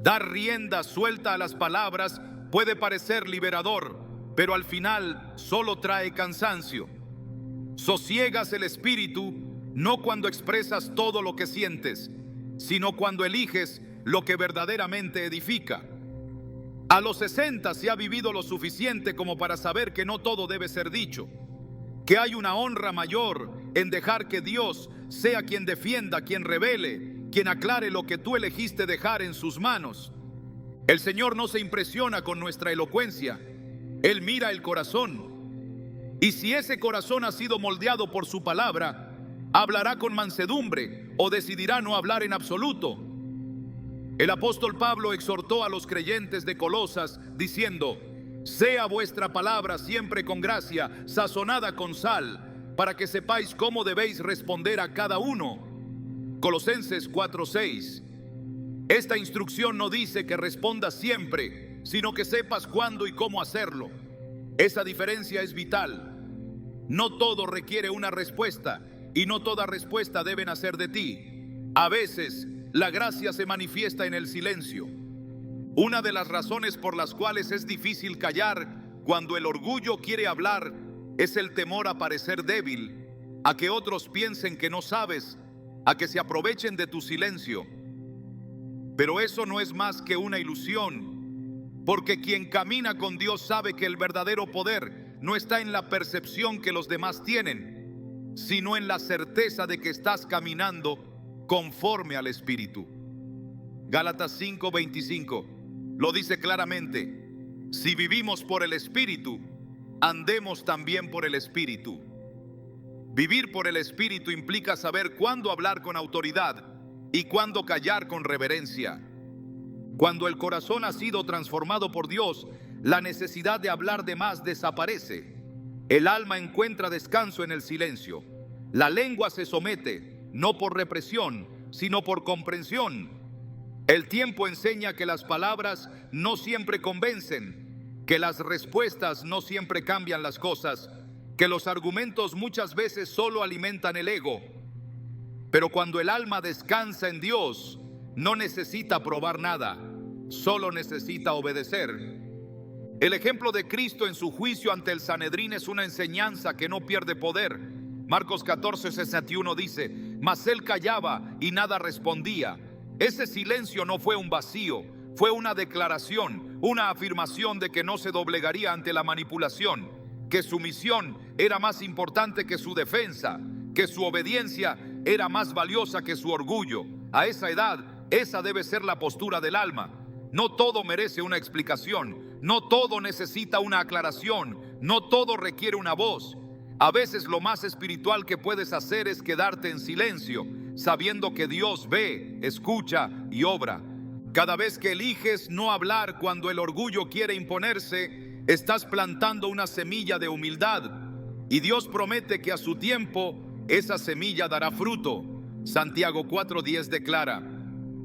Dar rienda suelta a las palabras puede parecer liberador, pero al final solo trae cansancio. Sosiegas el espíritu no cuando expresas todo lo que sientes, sino cuando eliges lo que verdaderamente edifica. A los 60 se ha vivido lo suficiente como para saber que no todo debe ser dicho, que hay una honra mayor en dejar que Dios sea quien defienda, quien revele, quien aclare lo que tú elegiste dejar en sus manos. El Señor no se impresiona con nuestra elocuencia, Él mira el corazón. Y si ese corazón ha sido moldeado por su palabra, hablará con mansedumbre o decidirá no hablar en absoluto. El apóstol Pablo exhortó a los creyentes de Colosas diciendo: sea vuestra palabra siempre con gracia, sazonada con sal, para que sepáis cómo debéis responder a cada uno. Colosenses 4:6. Esta instrucción no dice que respondas siempre, sino que sepas cuándo y cómo hacerlo. Esa diferencia es vital. No todo requiere una respuesta y no toda respuesta debe nacer de ti. A veces, la gracia se manifiesta en el silencio. Una de las razones por las cuales es difícil callar cuando el orgullo quiere hablar es el temor a parecer débil, a que otros piensen que no sabes, a que se aprovechen de tu silencio. Pero eso no es más que una ilusión, porque quien camina con Dios sabe que el verdadero poder no está en la percepción que los demás tienen, sino en la certeza de que estás caminando conforme al Espíritu. Gálatas 5:25 lo dice claramente: si vivimos por el Espíritu, andemos también por el Espíritu. Vivir por el Espíritu implica saber cuándo hablar con autoridad y cuándo callar con reverencia. Cuando el corazón ha sido transformado por Dios, la necesidad de hablar de más desaparece. El alma encuentra descanso en el silencio. La lengua se somete, no por represión, sino por comprensión. El tiempo enseña que las palabras no siempre convencen, que las respuestas no siempre cambian las cosas, que los argumentos muchas veces solo alimentan el ego. Pero cuando el alma descansa en Dios, no necesita probar nada, solo necesita obedecer. El ejemplo de Cristo en su juicio ante el Sanedrín es una enseñanza que no pierde poder. Marcos 14:61 dice: mas él callaba y nada respondía. Ese silencio no fue un vacío, fue una declaración, una afirmación de que no se doblegaría ante la manipulación, que su misión era más importante que su defensa, que su obediencia era más valiosa que su orgullo. A esa edad, esa debe ser la postura del alma. No todo merece una explicación, no todo necesita una aclaración, no todo requiere una voz. A veces lo más espiritual que puedes hacer es quedarte en silencio, sabiendo que Dios ve, escucha y obra. Cada vez que eliges no hablar cuando el orgullo quiere imponerse, estás plantando una semilla de humildad, y Dios promete que a su tiempo esa semilla dará fruto. Santiago 4:10 declara: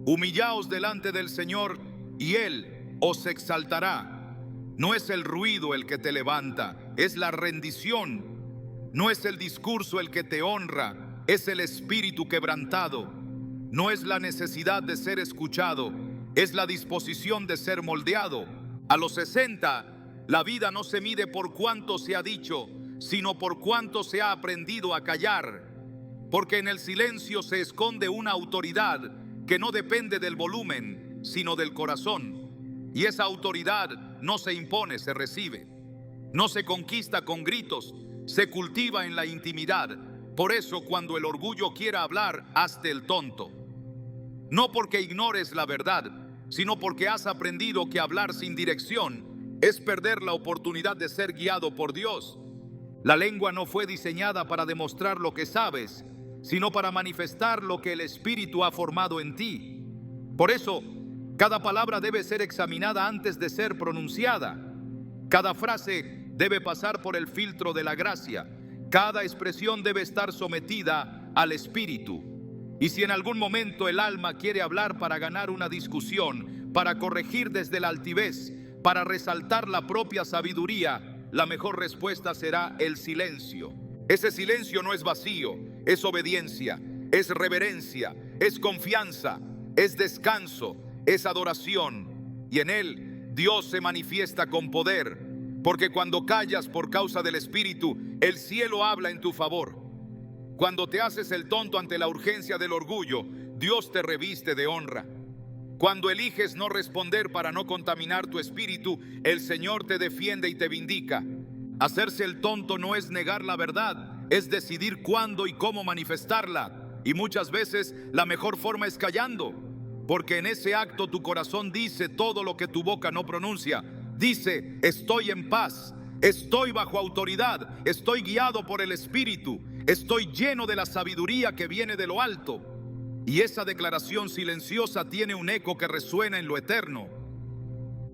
humillaos delante del Señor y Él os exaltará. No es el ruido el que te levanta, es la rendición. No es el discurso el que te honra, es el espíritu quebrantado. No es la necesidad de ser escuchado, es la disposición de ser moldeado. A los 60, la vida no se mide por cuánto se ha dicho, sino por cuánto se ha aprendido a callar. Porque en el silencio se esconde una autoridad que no depende del volumen, sino del corazón. Y esa autoridad no se impone, se recibe. No se conquista con gritos, se cultiva en la intimidad. Por eso, cuando el orgullo quiera hablar, hazte el tonto. No porque ignores la verdad, sino porque has aprendido que hablar sin dirección es perder la oportunidad de ser guiado por Dios. La lengua no fue diseñada para demostrar lo que sabes, sino para manifestar lo que el Espíritu ha formado en ti. Por eso, cada palabra debe ser examinada antes de ser pronunciada. Cada frase debe pasar por el filtro de la gracia. Cada expresión debe estar sometida al Espíritu. Y si en algún momento el alma quiere hablar para ganar una discusión, para corregir desde la altivez, para resaltar la propia sabiduría, la mejor respuesta será el silencio. Ese silencio no es vacío, es obediencia, es reverencia, es confianza, es descanso, es adoración. Y en él Dios se manifiesta con poder. Porque cuando callas por causa del Espíritu, el cielo habla en tu favor. Cuando te haces el tonto ante la urgencia del orgullo, Dios te reviste de honra. Cuando eliges no responder para no contaminar tu espíritu, el Señor te defiende y te vindica. Hacerse el tonto no es negar la verdad, es decidir cuándo y cómo manifestarla. Y muchas veces la mejor forma es callando, porque en ese acto tu corazón dice todo lo que tu boca no pronuncia. Dice: estoy en paz, estoy bajo autoridad, estoy guiado por el Espíritu, estoy lleno de la sabiduría que viene de lo alto. Y esa declaración silenciosa tiene un eco que resuena en lo eterno.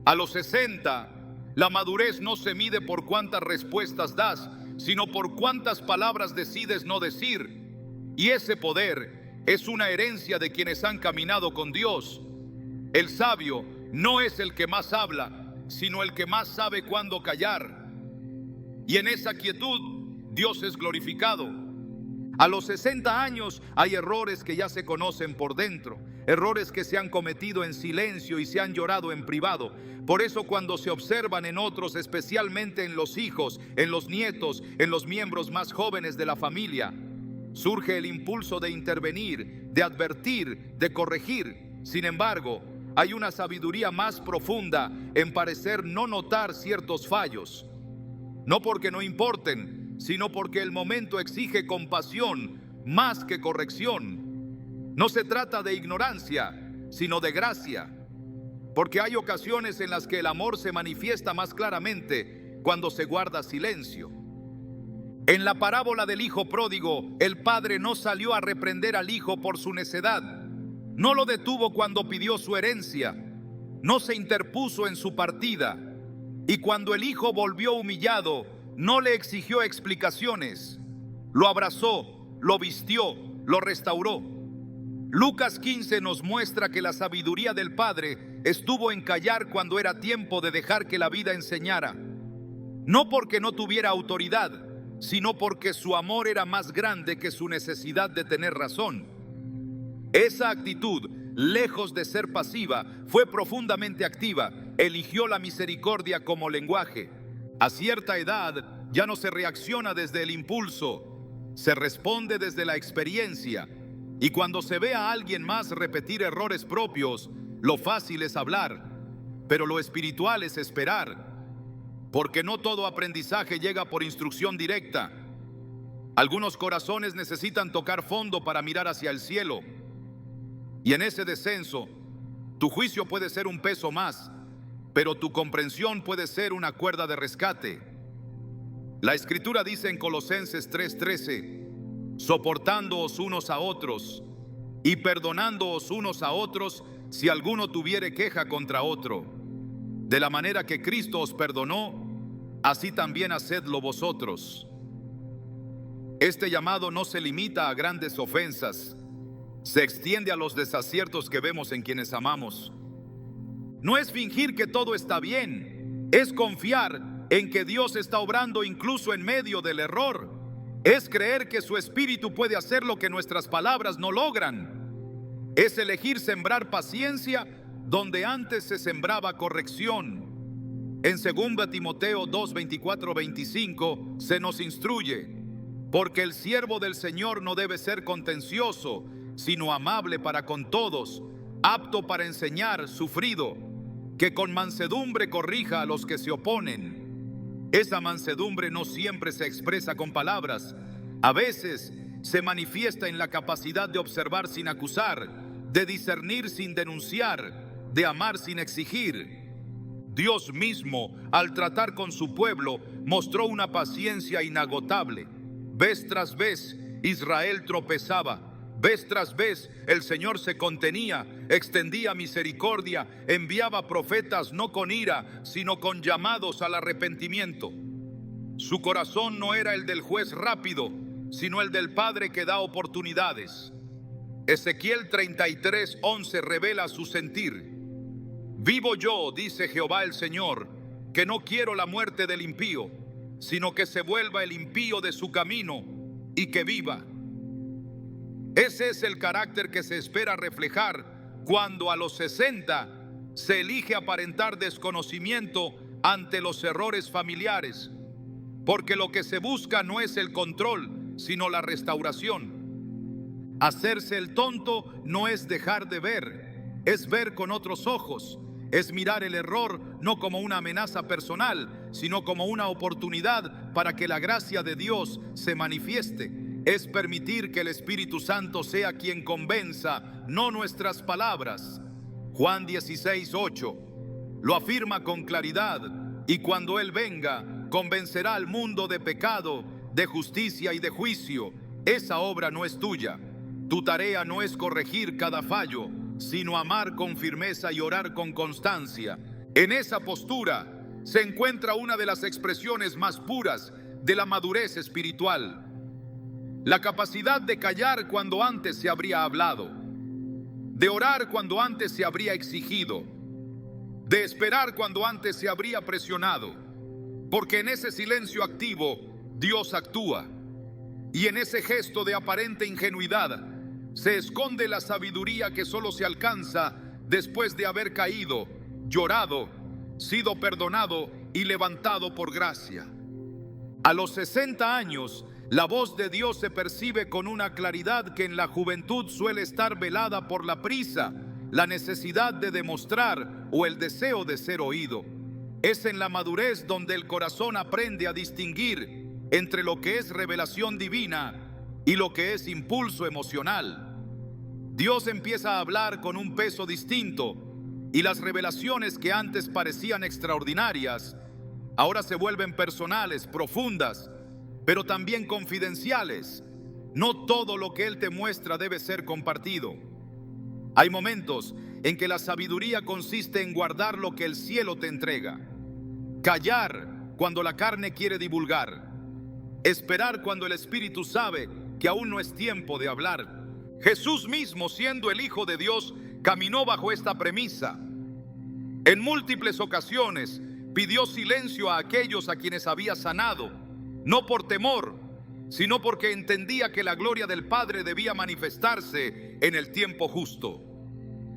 A los 60, la madurez no se mide por cuántas respuestas das, sino por cuántas palabras decides no decir. Y ese poder es una herencia de quienes han caminado con Dios. El sabio no es el que más habla, sino el que más sabe cuándo callar. Y en esa quietud, Dios es glorificado. A los 60 años hay errores que ya se conocen por dentro. errores que se han cometido en silencio y se han llorado en privado. Por eso cuando se observan en otros, especialmente en los hijos, en los nietos, en los miembros más jóvenes de la familia, surge el impulso de intervenir, de advertir, de corregir. Sin embargo, hay una sabiduría más profunda en parecer no notar ciertos fallos, no porque no importen, sino porque el momento exige compasión más que corrección. No se trata de ignorancia, sino de gracia, porque hay ocasiones en las que el amor se manifiesta más claramente cuando se guarda silencio. En la parábola del hijo pródigo, el padre no salió a reprender al hijo por su necedad, no lo detuvo cuando pidió su herencia, no se interpuso en su partida, y cuando el hijo volvió humillado, no le exigió explicaciones, lo abrazó, lo vistió, lo restauró. Lucas 15 nos muestra que la sabiduría del Padre estuvo en callar cuando era tiempo de dejar que la vida enseñara, no porque no tuviera autoridad, sino porque su amor era más grande que su necesidad de tener razón. Esa actitud, lejos de ser pasiva, fue profundamente activa. Eligió la misericordia como lenguaje. A cierta edad ya no se reacciona desde el impulso, se responde desde la experiencia. Y cuando se ve a alguien más repetir errores propios, lo fácil es hablar, pero lo espiritual es esperar, porque no todo aprendizaje llega por instrucción directa. Algunos corazones necesitan tocar fondo para mirar hacia el cielo. Y en ese descenso, tu juicio puede ser un peso más, pero tu comprensión puede ser una cuerda de rescate. La Escritura dice en Colosenses 3:13, soportándoos unos a otros y perdonándoos unos a otros si alguno tuviere queja contra otro. De la manera que Cristo os perdonó, así también hacedlo vosotros. Este llamado no se limita a grandes ofensas, se extiende a los desaciertos que vemos en quienes amamos. No es fingir que todo está bien, es confiar en que Dios está obrando incluso en medio del error. Es creer que su Espíritu puede hacer lo que nuestras palabras no logran. Es elegir sembrar paciencia donde antes se sembraba corrección. En 2 Timoteo 2:24-25 se nos instruye, porque el siervo del Señor no debe ser contencioso, sino amable para con todos, apto para enseñar, sufrido, que con mansedumbre corrija a los que se oponen. Esa mansedumbre no siempre se expresa con palabras, a veces se manifiesta en la capacidad de observar sin acusar, de discernir sin denunciar, de amar sin exigir. Dios mismo, al tratar con su pueblo, mostró una paciencia inagotable. Vez tras vez, Israel tropezaba. Vez tras vez, el Señor se contenía, extendía misericordia, enviaba profetas no con ira, sino con llamados al arrepentimiento. Su corazón no era el del juez rápido, sino el del Padre que da oportunidades. Ezequiel 33:11 revela su sentir. Vivo yo, dice Jehová el Señor, que no quiero la muerte del impío, sino que se vuelva el impío de su camino y que viva. Ese es el carácter que se espera reflejar cuando a los 60 se elige aparentar desconocimiento ante los errores familiares, porque lo que se busca no es el control, sino la restauración. Hacerse el tonto no es dejar de ver, es ver con otros ojos, es mirar el error no como una amenaza personal, sino como una oportunidad para que la gracia de Dios se manifieste. Es permitir que el Espíritu Santo sea quien convenza, no nuestras palabras. Juan 16:8 lo afirma con claridad, y cuando Él venga, convencerá al mundo de pecado, de justicia y de juicio. Esa obra no es tuya. Tu tarea no es corregir cada fallo, sino amar con firmeza y orar con constancia. En esa postura se encuentra una de las expresiones más puras de la madurez espiritual. La capacidad de callar cuando antes se habría hablado, de orar cuando antes se habría exigido, de esperar cuando antes se habría presionado, porque en ese silencio activo Dios actúa, y en ese gesto de aparente ingenuidad Se esconde la sabiduría que solo se alcanza después de haber caído, llorado, sido perdonado y levantado por gracia. A los 60 años, la voz de Dios se percibe con una claridad que en la juventud suele estar velada por la prisa, la necesidad de demostrar o el deseo de ser oído. Es en la madurez donde el corazón aprende a distinguir entre lo que es revelación divina y lo que es impulso emocional. Dios empieza a hablar con un peso distinto y las revelaciones que antes parecían extraordinarias ahora se vuelven personales, profundas, pero también confidenciales. No todo lo que Él te muestra debe ser compartido. Hay momentos en que la sabiduría consiste en guardar lo que el cielo te entrega, callar cuando la carne quiere divulgar, esperar cuando el Espíritu sabe que aún no es tiempo de hablar. Jesús mismo, siendo el Hijo de Dios, caminó bajo esta premisa. En múltiples ocasiones pidió silencio a aquellos a quienes había sanado, no por temor, sino porque entendía que la gloria del Padre debía manifestarse en el tiempo justo.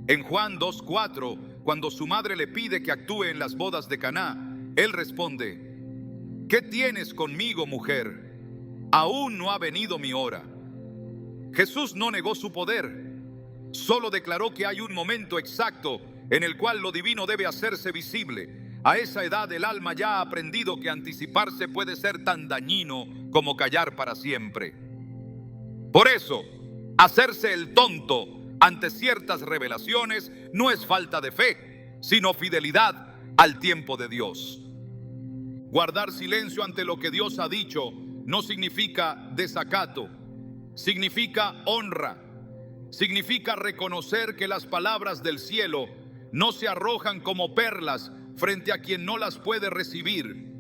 En Juan 2:4, cuando su madre le pide que actúe en las bodas de Caná, él responde: ¿qué tienes conmigo, mujer? Aún no ha venido mi hora. Jesús no negó su poder, solo declaró que hay un momento exacto en el cual lo divino debe hacerse visible. A esa edad el alma ya ha aprendido que anticiparse puede ser tan dañino como callar para siempre. Por eso, hacerse el tonto ante ciertas revelaciones no es falta de fe, sino fidelidad al tiempo de Dios. Guardar silencio ante lo que Dios ha dicho no significa desacato, significa honra, significa reconocer que las palabras del cielo no se arrojan como perlas frente a quien no las puede recibir.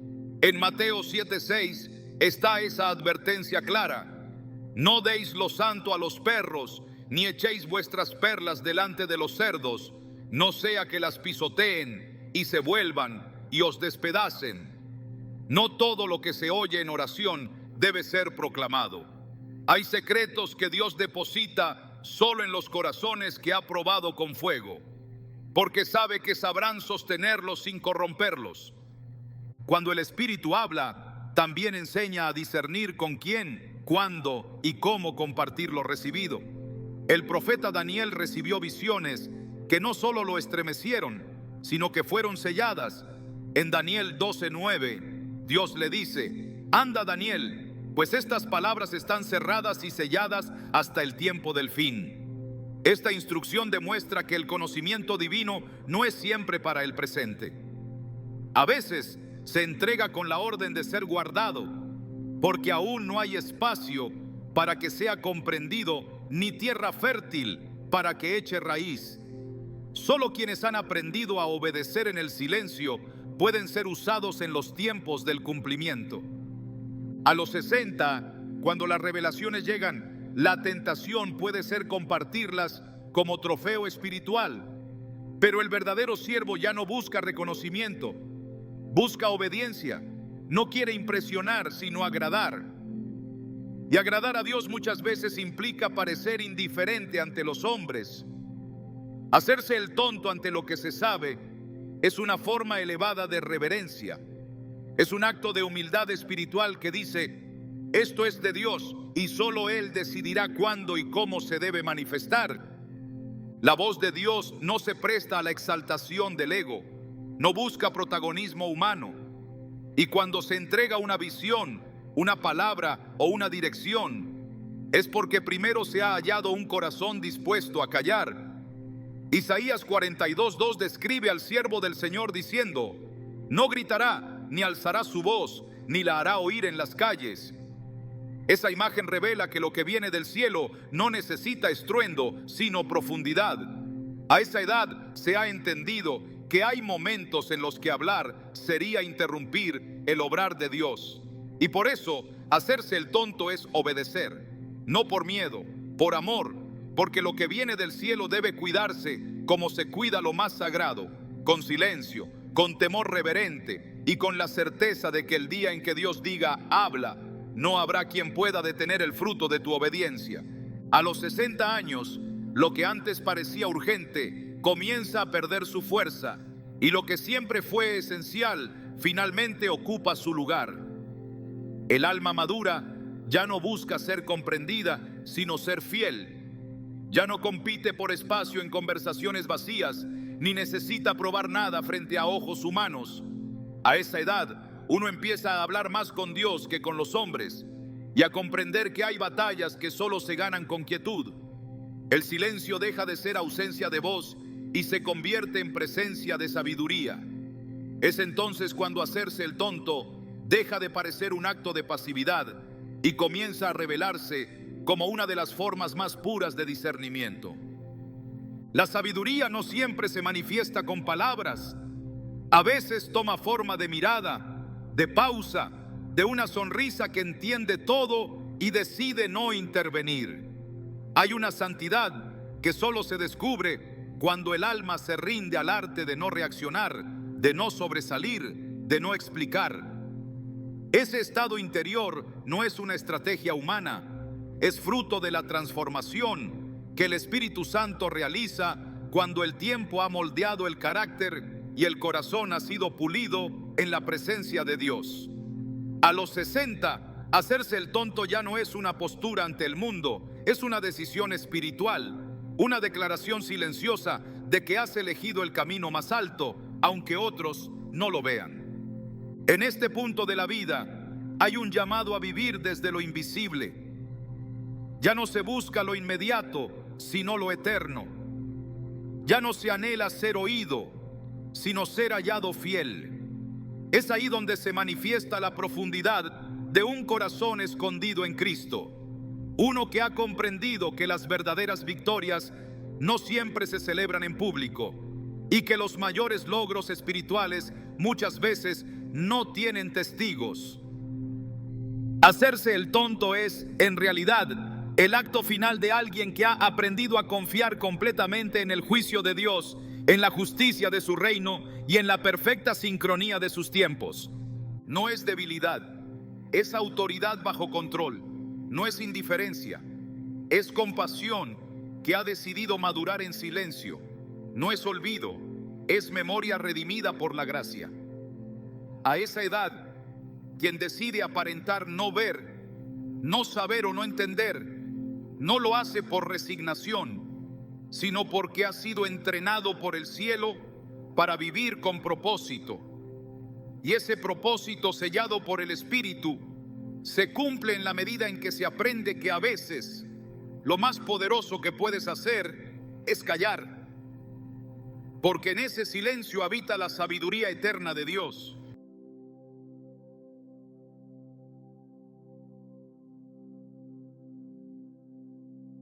En Mateo 7:6 está esa advertencia clara: no deis lo santo a los perros, ni echéis vuestras perlas delante de los cerdos, no sea que las pisoteen y se vuelvan y os despedacen. No todo lo que se oye en oración debe ser proclamado. Hay secretos que Dios deposita solo en los corazones que ha probado con fuego, porque sabe que sabrán sostenerlos sin corromperlos. Cuando el Espíritu habla, también enseña a discernir con quién, cuándo y cómo compartir lo recibido. El profeta Daniel recibió visiones que no solo lo estremecieron, sino que fueron selladas. En Daniel 12:9, Dios le dice: anda, Daniel, pues estas palabras están cerradas y selladas hasta el tiempo del fin. Esta instrucción demuestra que el conocimiento divino no es siempre para el presente. A veces se entrega con la orden de ser guardado, porque aún no hay espacio para que sea comprendido, ni tierra fértil para que eche raíz. Solo quienes han aprendido a obedecer en el silencio pueden ser usados en los tiempos del cumplimiento. A los 60, cuando las revelaciones llegan, la tentación puede ser compartirlas como trofeo espiritual. Pero el verdadero siervo ya no busca reconocimiento, busca obediencia. No quiere impresionar, sino agradar. Y agradar a Dios muchas veces implica parecer indiferente ante los hombres. Hacerse el tonto ante lo que se sabe es una forma elevada de reverencia. Es un acto de humildad espiritual que dice: esto es de Dios y solo Él decidirá cuándo y cómo se debe manifestar. La voz de Dios no se presta a la exaltación del ego, no busca protagonismo humano. Y cuando se entrega una visión, una palabra o una dirección, es porque primero se ha hallado un corazón dispuesto a callar. Isaías 42:2 describe al siervo del Señor diciendo: no gritará, ni alzará su voz, ni la hará oír en las calles. Esa imagen revela que lo que viene del cielo no necesita estruendo, sino profundidad. A esa edad se ha entendido que hay momentos en los que hablar sería interrumpir el obrar de Dios. Y por eso, hacerse el tonto es obedecer, no por miedo, por amor, porque lo que viene del cielo debe cuidarse como se cuida lo más sagrado, con silencio, con temor reverente y con la certeza de que el día en que Dios diga habla, no habrá quien pueda detener el fruto de tu obediencia. A los 60 años, lo que antes parecía urgente comienza a perder su fuerza y lo que siempre fue esencial finalmente ocupa su lugar. El alma madura ya no busca ser comprendida, sino ser fiel. Ya no compite por espacio en conversaciones vacías, ni necesita probar nada frente a ojos humanos. A esa edad, uno empieza a hablar más con Dios que con los hombres y a comprender que hay batallas que solo se ganan con quietud. El silencio deja de ser ausencia de voz y se convierte en presencia de sabiduría. Es entonces cuando hacerse el tonto deja de parecer un acto de pasividad y comienza a revelarse como una de las formas más puras de discernimiento. La sabiduría no siempre se manifiesta con palabras. A veces toma forma de mirada, de pausa, de una sonrisa que entiende todo y decide no intervenir. Hay una santidad que solo se descubre cuando el alma se rinde al arte de no reaccionar, de no sobresalir, de no explicar. Ese estado interior no es una estrategia humana, es fruto de la transformación que el Espíritu Santo realiza cuando el tiempo ha moldeado el carácter y el corazón ha sido pulido en la presencia de Dios. A los 60, hacerse el tonto ya no es una postura ante el mundo, es una decisión espiritual, una declaración silenciosa de que has elegido el camino más alto, aunque otros no lo vean. En este punto de la vida hay un llamado a vivir desde lo invisible. Ya no se busca lo inmediato, sino lo eterno. Ya no se anhela ser oído, sino ser hallado fiel. Es ahí donde se manifiesta la profundidad de un corazón escondido en Cristo. Uno que ha comprendido que las verdaderas victorias no siempre se celebran en público y que los mayores logros espirituales muchas veces no tienen testigos. Hacerse el tonto es, en realidad, el acto final de alguien que ha aprendido a confiar completamente en el juicio de Dios, en la justicia de su reino y en la perfecta sincronía de sus tiempos. No es debilidad, es autoridad bajo control, no es indiferencia, es compasión que ha decidido madurar en silencio, no es olvido, es memoria redimida por la gracia. A esa edad, quien decide aparentar no ver, no saber o no entender, no lo hace por resignación, sino porque ha sido entrenado por el cielo para vivir con propósito. Y ese propósito, sellado por el Espíritu, se cumple en la medida en que se aprende que a veces lo más poderoso que puedes hacer es callar, porque en ese silencio habita la sabiduría eterna de Dios.